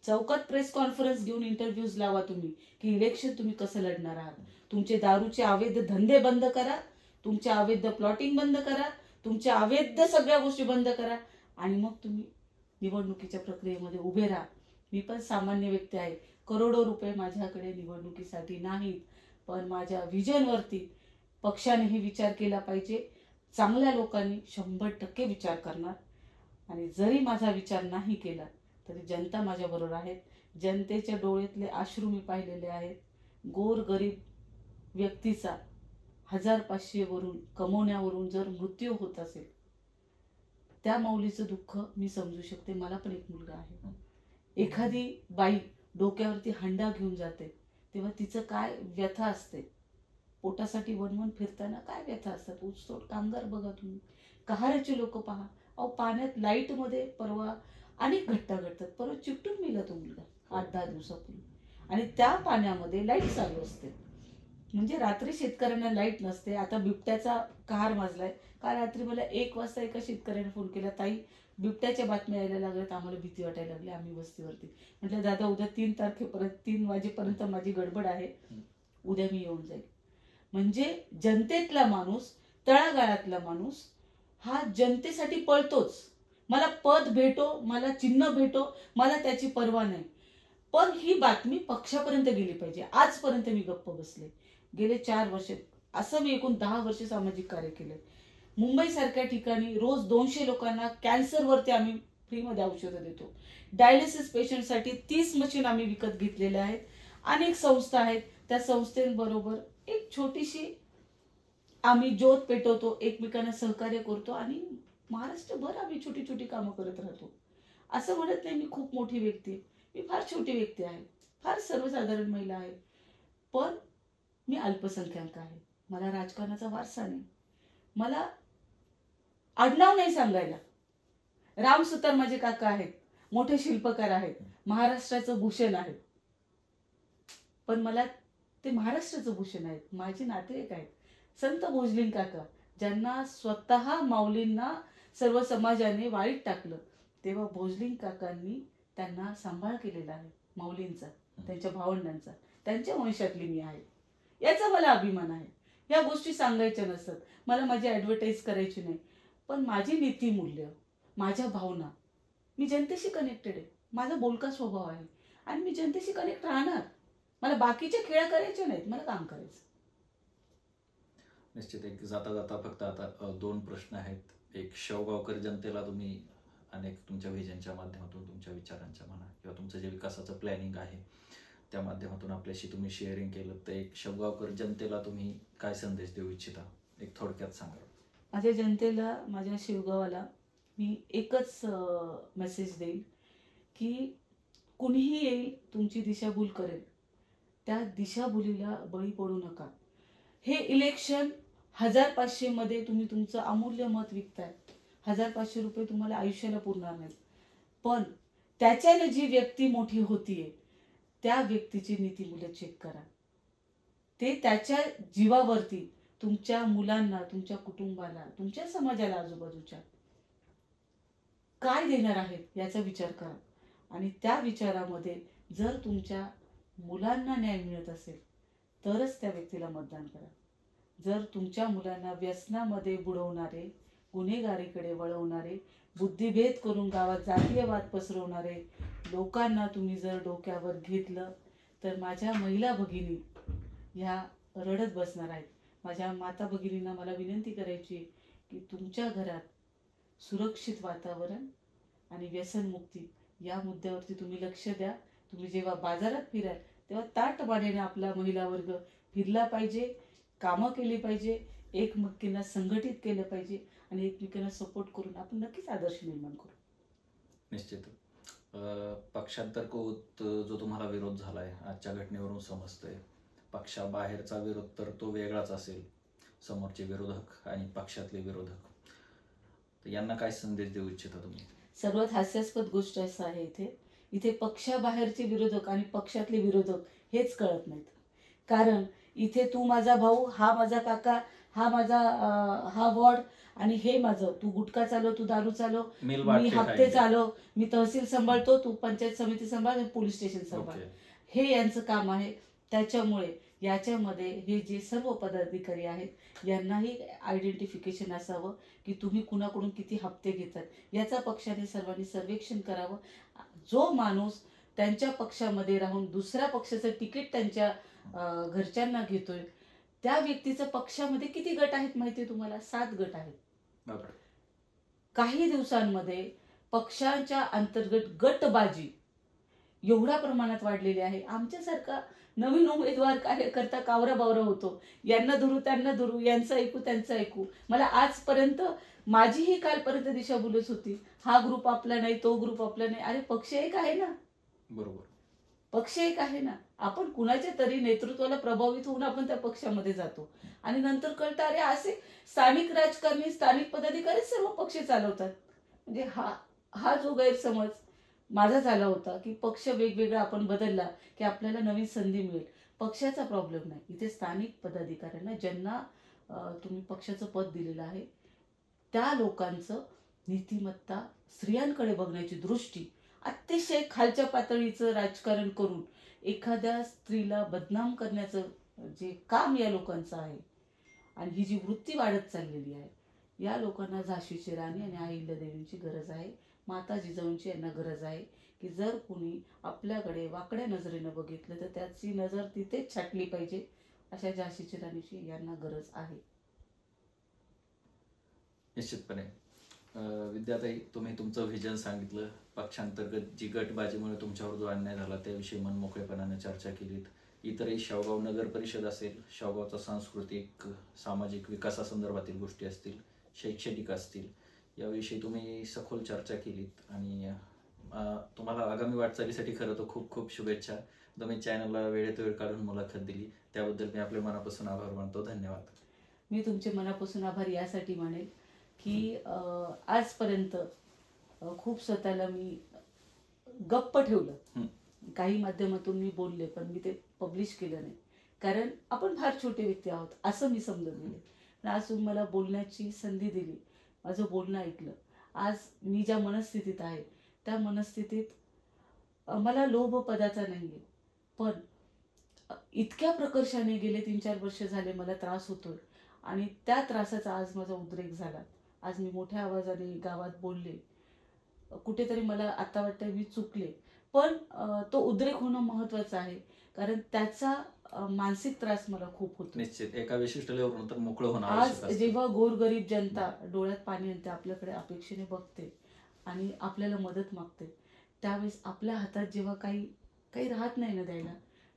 चौकात प्रेस कॉन्फरन्स घेऊन इंटरव्ह्यूज लावा तुम्ही, की इलेक्शन तुम्ही कसं लढणार आहात. तुमचे दारूचे अवैध धंदे बंद करा, तुमचे अवैध प्लॉटिंग बंद करा, तुमच्या अवैध सगळ्या गोष्टी बंद करा, आणि मग तुम्ही निवडणुकीच्या प्रक्रियेमध्ये उभे राहा. मी पण सामान्य व्यक्ती आहे, करोडो रुपये माझ्याकडे निवडणुकीसाठी नाहीत, पण माझ्या व्हिजनवरती पक्षानेही विचार केला पाहिजे. चांगल्या लोकांनी 100% विचार करणार, आणि जरी माझा विचार नाही केला तरी जनता माझ्याबरोबर आहेत. जनतेच्या डोळ्यातले अश्रू मी पाहिलेले आहेत. गोर गरीब व्यक्तीचा 1500 वरून कमवण्यावरून जर मृत्यू होत असेल, त्या माऊलीचं दुःख मी समजू शकते. मला पण एक मुलगा आहे. एखादी बाई डोक्यावरती हंडा घेऊन जाते तेव्हा तिचं काय व्यथा असते. पोटासाठी वनवन फिरताना काय व्यथा असतात. ऊसतोड कामगार बघा तुम्ही, कहाऱ्याचे लोक पहा. अहो पाण्यात लाईटमध्ये परवा अनेक घटना घडतात. परवा चिकटून मेला तो मुलगा 8-10 दिवसापूर्वी, आणि त्या पाण्यामध्ये लाईट चालू असते. म्हणजे रात्री शेतकऱ्यांना लाईट नसते. आता बिबट्याचा कहर माजलाय. काल रात्री मला 1 वाजता एका शेतकऱ्याने फोन केला, ताई बिबट्याच्या बातम्या यायला लागल्यात, आम्हाला भीती वाटायला लागली, आम्ही वस्तीवरती. म्हटलं दादा उद्या 3 तारखेपर्यंत 3 वाजेपर्यंत माझी गडबड आहे, उद्या मी येऊन जाईल. म्हणजे जनतेतला माणूस, तळागाळातला माणूस हा जनतेसाठी पळतोच. मला पद भेटो, मला चिन्ह भेटो, मला त्याची पर्वा नाही, पण ही बातमी पक्षापर्यंत गेली पाहिजे. आजपर्यंत मी गप्प बसले. गेले 4 वर्ष, असं मी एकूण 10 वर्ष सामाजिक कार्य केले. मुंबई सारख्या ठिकाणी रोज 200 लोकांना कॅन्सरवरती आम्ही फ्रीमध्ये औषधं देतो. डायलिसिस पेशंटसाठी 30 मशीन आम्ही विकत घेतलेल्या आहेत. अनेक संस्था आहेत, त्या संस्थेबरोबर एक छोटीशी आम्ही ज्योत पेटवतो, एकमेकांना सहकार्य करतो, आणि महाराष्ट्रभर आम्ही छोटी छोटी कामं करत राहतो. असं म्हणत नाही मी खूप मोठी व्यक्ती आहे. मी फार छोटी व्यक्ती आहे, फार सर्वसाधारण महिला आहे, पण मी अल्पसंख्याक आहे. मला राजकारणाचा वारसा नाही. मला आडनाव नाही सांगायला. राम सुतार माझे काका आहेत, मोठे शिल्पकार आहेत, महाराष्ट्राचं भूषण आहेत, पण मला ते महाराष्ट्राचं भूषण आहेत. माझे नातेवाईक आहेत, संत भोजलिंग काका, ज्यांना स्वतः माऊलींना सर्व समाजाने वाईट टाकलं, तेव्हा भोजलिंग काकांनी त्यांना सांभाळ केलेला आहे माऊलींचा, त्यांच्या भावंडांचा. त्यांच्या वंशातली मी आहे, याचा मला अभिमान आहे. या गोष्टी सांगायच्या नसतात, मला माझी ॲडव्हर्टाईज करायची नाही, पण माझी नीतिमूल्य, माझ्या भावना, मी जनतेशी कनेक्टेड आहे. माझा बोलका स्वभाव आहे आणि मी जनतेशी कनेक्ट राहणार. मला बाकीच्या खेळ करायचे नाहीत, मला काम करायचं. निश्चित. एक जाता जाता फक्त आता 2 प्रश्न आहेत. एक, शेवगावकर जनतेला तुम्ही अनेक तुमच्या व्हिजनच्या माध्यमातून, तुमच्या विचारांच्या म्हणा किंवा तुमचं जे विकासाचं प्लॅनिंग आहे त्या माध्यमातून आपल्याशी तुम्ही शेअरिंग केलं, तर एक शेवगावकर जनतेला तुम्ही काय संदेश देऊ इच्छिता, एक थोडक्यात सांगा. माझ्या जनतेला, माझ्या शिवगावाला मी एकच मेसेज देईल की कुणीही येईल तुमची दिशाभूल करेल, त्या दिशाभूलीला बळी पडू नका. हे इलेक्शन 1500 मध्ये तुम्ही तुमचं अमूल्य मत विकताय. 1500 रुपये तुम्हाला आयुष्याला पुरणार नाहीत, पण त्याच्याने जी व्यक्ती मोठी होतीये त्या व्यक्तीची नीतिमूल्य चेक करा. ते त्याच्या जीवावरती तुमच्या मुलांना, तुमच्या कुटुंबाला, तुमच्या समाजाला, आजूबाजूच्या काय देणार आहेत याचा विचार करा. आणि त्या विचारामध्ये जर तुमच्या मुलांना न्याय मिळत असेल तरच त्या व्यक्तीला मतदान करा. जर तुमच्या मुलांना व्यसनामध्ये बुडवणारे, गुन्हेगारीकडे वळवणारे, बुद्धिभेद करून गावात जातीयवाद पसरवणारे लोकांना तुम्ही जर डोक्यावर घेतलं तर माझ्या महिला भगिनी ह्या रडत बसणार आहेत. माझ्या माता भगिनींना मला विनंती करायची की तुमच्या घरात सुरक्षित वातावरण आणि व्यसनमुक्ती या मुद्द्यावरती तुम्ही लक्ष द्या. तुम्ही जेव्हा बाजारात फिराल तेव्हा ताटमानेने आपला महिला वर्ग फिरला पाहिजे, कामं केली पाहिजे, एकमेकींना संघटित केलं पाहिजे आणि एकमेकांना सपोर्ट करून आपण नक्कीच आदर्श निर्माण करू. निश्चित. पक्षांतर जो तुम्हाला विरोध झालाय आजच्या घटनेवरून समजतंय, पक्षाबाहेरचा विरोध तर तो वेगळाच असेल, समोरचे विरोधक आणि पक्षातले विरोधक, तर यांना काय संदेश देऊ इच्छिता तुम्ही? सर्वात हास्यास्पद गोष्ट असं आहे, इथे पक्षाबाहेरचे विरोधक आणि पक्षातले विरोधक हेच कळत नाहीत. कारण इथे तू माझा भाऊ, हा माझा काका, हा माझा हा वॉर्ड, आणि हे माझं, तू गुटखा चालव, तू दारू चालव, मी हप्ते चालव, मी तहसील सांभाळतो, तू पंचायत समिती सांभाळ, पोलीस स्टेशन सांभाळ, हे यांचं काम आहे. त्याच्यामुळे याच्यामध्ये हे जे सर्व पदाधिकारी आहेत यांनाही आयडेंटिफिकेशन असावं की तुम्ही कुणाकडून किती हप्ते घेतात, याचा पक्षाने सर्वांनी सर्वेक्षण करावं. जो माणूस त्यांच्या पक्षामध्ये राहून दुसऱ्या पक्षाचं तिकीट त्यांच्या घरच्यांना घेतोय, त्या व्यक्तीचं पक्षामध्ये किती गट आहेत माहिती आहे तुम्हाला? 7 गट आहेत. बापरे. काही दिवसांमध्ये पक्षांच्या अंतर्गत गटबाजी एवढ्या प्रमाणात वाढलेली आहे. आमच्यासारखा नवीन उमेदवार कार्यकर्ता कावरा बावरा होतो, यांना धरू त्यांना धरू, यांचं ऐकू त्यांचं ऐकू. मला आजपर्यंत माझीही कालपर्यंत दिशाभूलच होती. हा ग्रुप आपला नाही, तो ग्रुप आपला नाही. अरे पक्ष एक आहे ना, बरोबर. पक्ष एक आहे ना. आपण कुणाच्या तरी नेतृत्वाला प्रभावित होऊन आपण त्या पक्षामध्ये जातो आणि नंतर कळतं अरे असे स्थानिक राजकारणी, स्थानिक पदाधिकारी सर्व पक्ष चालवतात. म्हणजे हा जो गैरसमज माझा झाला होता की पक्ष वेगवेगळा आपण बदलला की आपल्याला नवीन संधी मिळेल. पक्षाचा प्रॉब्लेम नाही, इथे स्थानिक पदाधिकाऱ्यांना ज्यांना तुम्ही पक्षाचं पद दिलेलं आहे त्या लोकांचं नीतिमत्ता, स्त्रियांकडे बघण्याची दृष्टी, अतिशय खालच्या पातळीचं राजकारण करून एखाद्या स्त्रीला बदनाम करण्याचं जे काम या लोकांचं आहे आणि ही जी वृत्ती वाढत चाललेली आहे, या लोकांना झाशीची राणी आणि अहिल्यादेवींची गरज आहे. माता जिजाऊंची यांना गरज आहे की जर कोणी आपल्याकडे वाकड्या नजरेनं बघितलं तर त्याची नजर तिथेच छाटली पाहिजे. अशा झाशीची राणीची यांना गरज आहे. निश्चितपणे विद्याताई, तुम्ही तुमचं व्हिजन सांगितलं. पक्षांतर्गत जी गटबाजीमुळे तुमच्यावर जो अन्याय झाला त्याविषयी मनमोकळेपणाने चर्चा केलीत. इतरही शेवगाव नगर परिषद असेल, शेवगावचा सांस्कृतिक सामाजिक विकासासंदर्भातील गोष्टी असतील, शैक्षणिक असतील, याविषयी तुम्ही सखोल चर्चा केलीत आणि तुम्हाला आगामी वाटचालीसाठी खरं तर खूप खूप शुभेच्छा. तुम्ही चॅनलला वेळेत वेळ काढून मुलाखत दिली त्याबद्दल मी आपले मनापासून आभार मानतो. धन्यवाद. मी तुमचे मनापासून आभार यासाठी मानेल की आजपर्यंत खूप स्वतःला मी गप्प ठेवलं. काही माध्यमातून मी बोलले पण मी ते पब्लिश केलं नाही, कारण आपण फार छोटे व्यक्ती आहोत असं मी समजून गेले. पण आज तुम्ही मला बोलण्याची संधी दिली, माझं बोलणं ऐकलं. आज मी ज्या मनस्थितीत आहे त्या मनस्थितीत मला लोभ पदाचा नाही आहे, पण इतक्या प्रकर्षाने गेले 3-4 वर्ष झाले मला त्रास होतोय आणि त्या त्रासाचा आज माझा उद्रेक झाला. आज मी मोठ्या आवाजाने गावात बोलले, कुठेतरी मला आता वाटतं मी चुकले, पण तो उद्रेक होणं महत्त्वाचं आहे, कारण त्याचा मानसिक त्रास मला खूप होतो. निश्चित एका विशिष्ट लेवलवर तर मोकळं होणं आज आवश्यक असतं. जेव्हा गोरगरीब जनता डोळ्यात पाणी आणते, आपल्याकडे अपेक्षेने बघते आणि आपल्याला मदत मागते, त्यावेळेस आपल्या हातात जेव्हा काही राहत नाही ना द्यायला,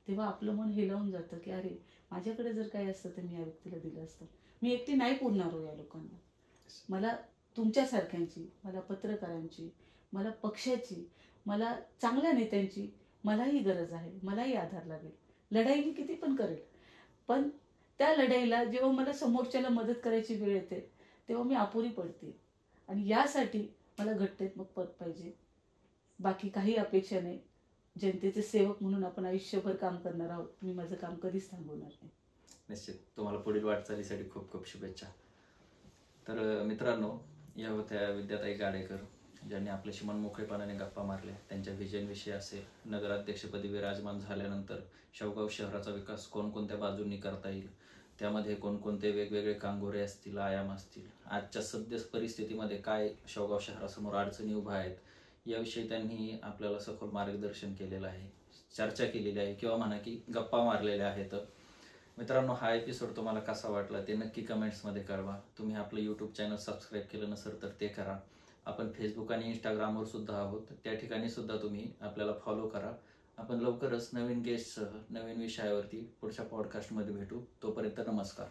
तेव्हा आपलं मन हेलावून जातं की अरे माझ्याकडे जर काही असतं तर मी या व्यक्तीला दिलं असतं. मी एकटी नाही पुरणार हो या लोकांना. मला तुमच्यासारख्यांची, मला पत्रकारांची, मला पक्षाची, मला चांगल्या नेत्यांची मलाही गरज आहे. मलाही आधार लागेल. लढाई मी किती पण करेल, पण त्या लढाईला जेव्हा मला समोरच्याला मदत करायची वेळ येते तेव्हा मी अपुरी पडते आणि यासाठी मला घट्टेत्मक पद पाहिजे. बाकी काही अपेक्षा नाही. जनतेचे सेवक म्हणून आपण आयुष्यभर काम करणार आहोत. मी माझं काम कधीच थांबवणार नाही. निश्चित तुम्हाला पुढील वाटचालीसाठी खूप खूप शुभेच्छा. तर मित्रांनो, या होत्या विद्याताई गाडेकर, ज्यांनी आपल्याशी मनमोकळेपणाने गप्पा मारल्या. त्यांच्या व्हिजनविषयी असेल, नगराध्यक्षपदी विराजमान झाल्यानंतर शेवगाव शहराचा विकास कोणकोणत्या बाजूंनी करता येईल, त्यामध्ये कोणकोणते वेगवेगळे कांगोरे असतील, आयाम असतील, आजच्या सद्य परिस्थितीमध्ये काय शेवगाव शहरासमोर अडचणी उभ्या आहेत, याविषयी त्यांनी आपल्याला सखोल मार्गदर्शन केलेलं आहे, चर्चा केलेली आहे किंवा म्हणा की गप्पा मारलेल्या आहेत. मित्रांनो, हा एपिसोड तुम्हाला कसा वाटला ते नक्की कमेंट्समध्ये कळवा. तुम्ही आपलं यूट्यूब चॅनल सबस्क्राईब केलं नसेल तर ते करा. आपण फेसबुक आणि इंस्टाग्रामवर सुद्धा आहोत, त्या ठिकाणी सुद्धा तुम्ही आपल्याला फॉलो करा. आपण लवकरच नवीन गेस्टसह नवीन विषयावरती पुढच्या पॉडकास्टमध्ये भेटू. तोपर्यंत नमस्कार.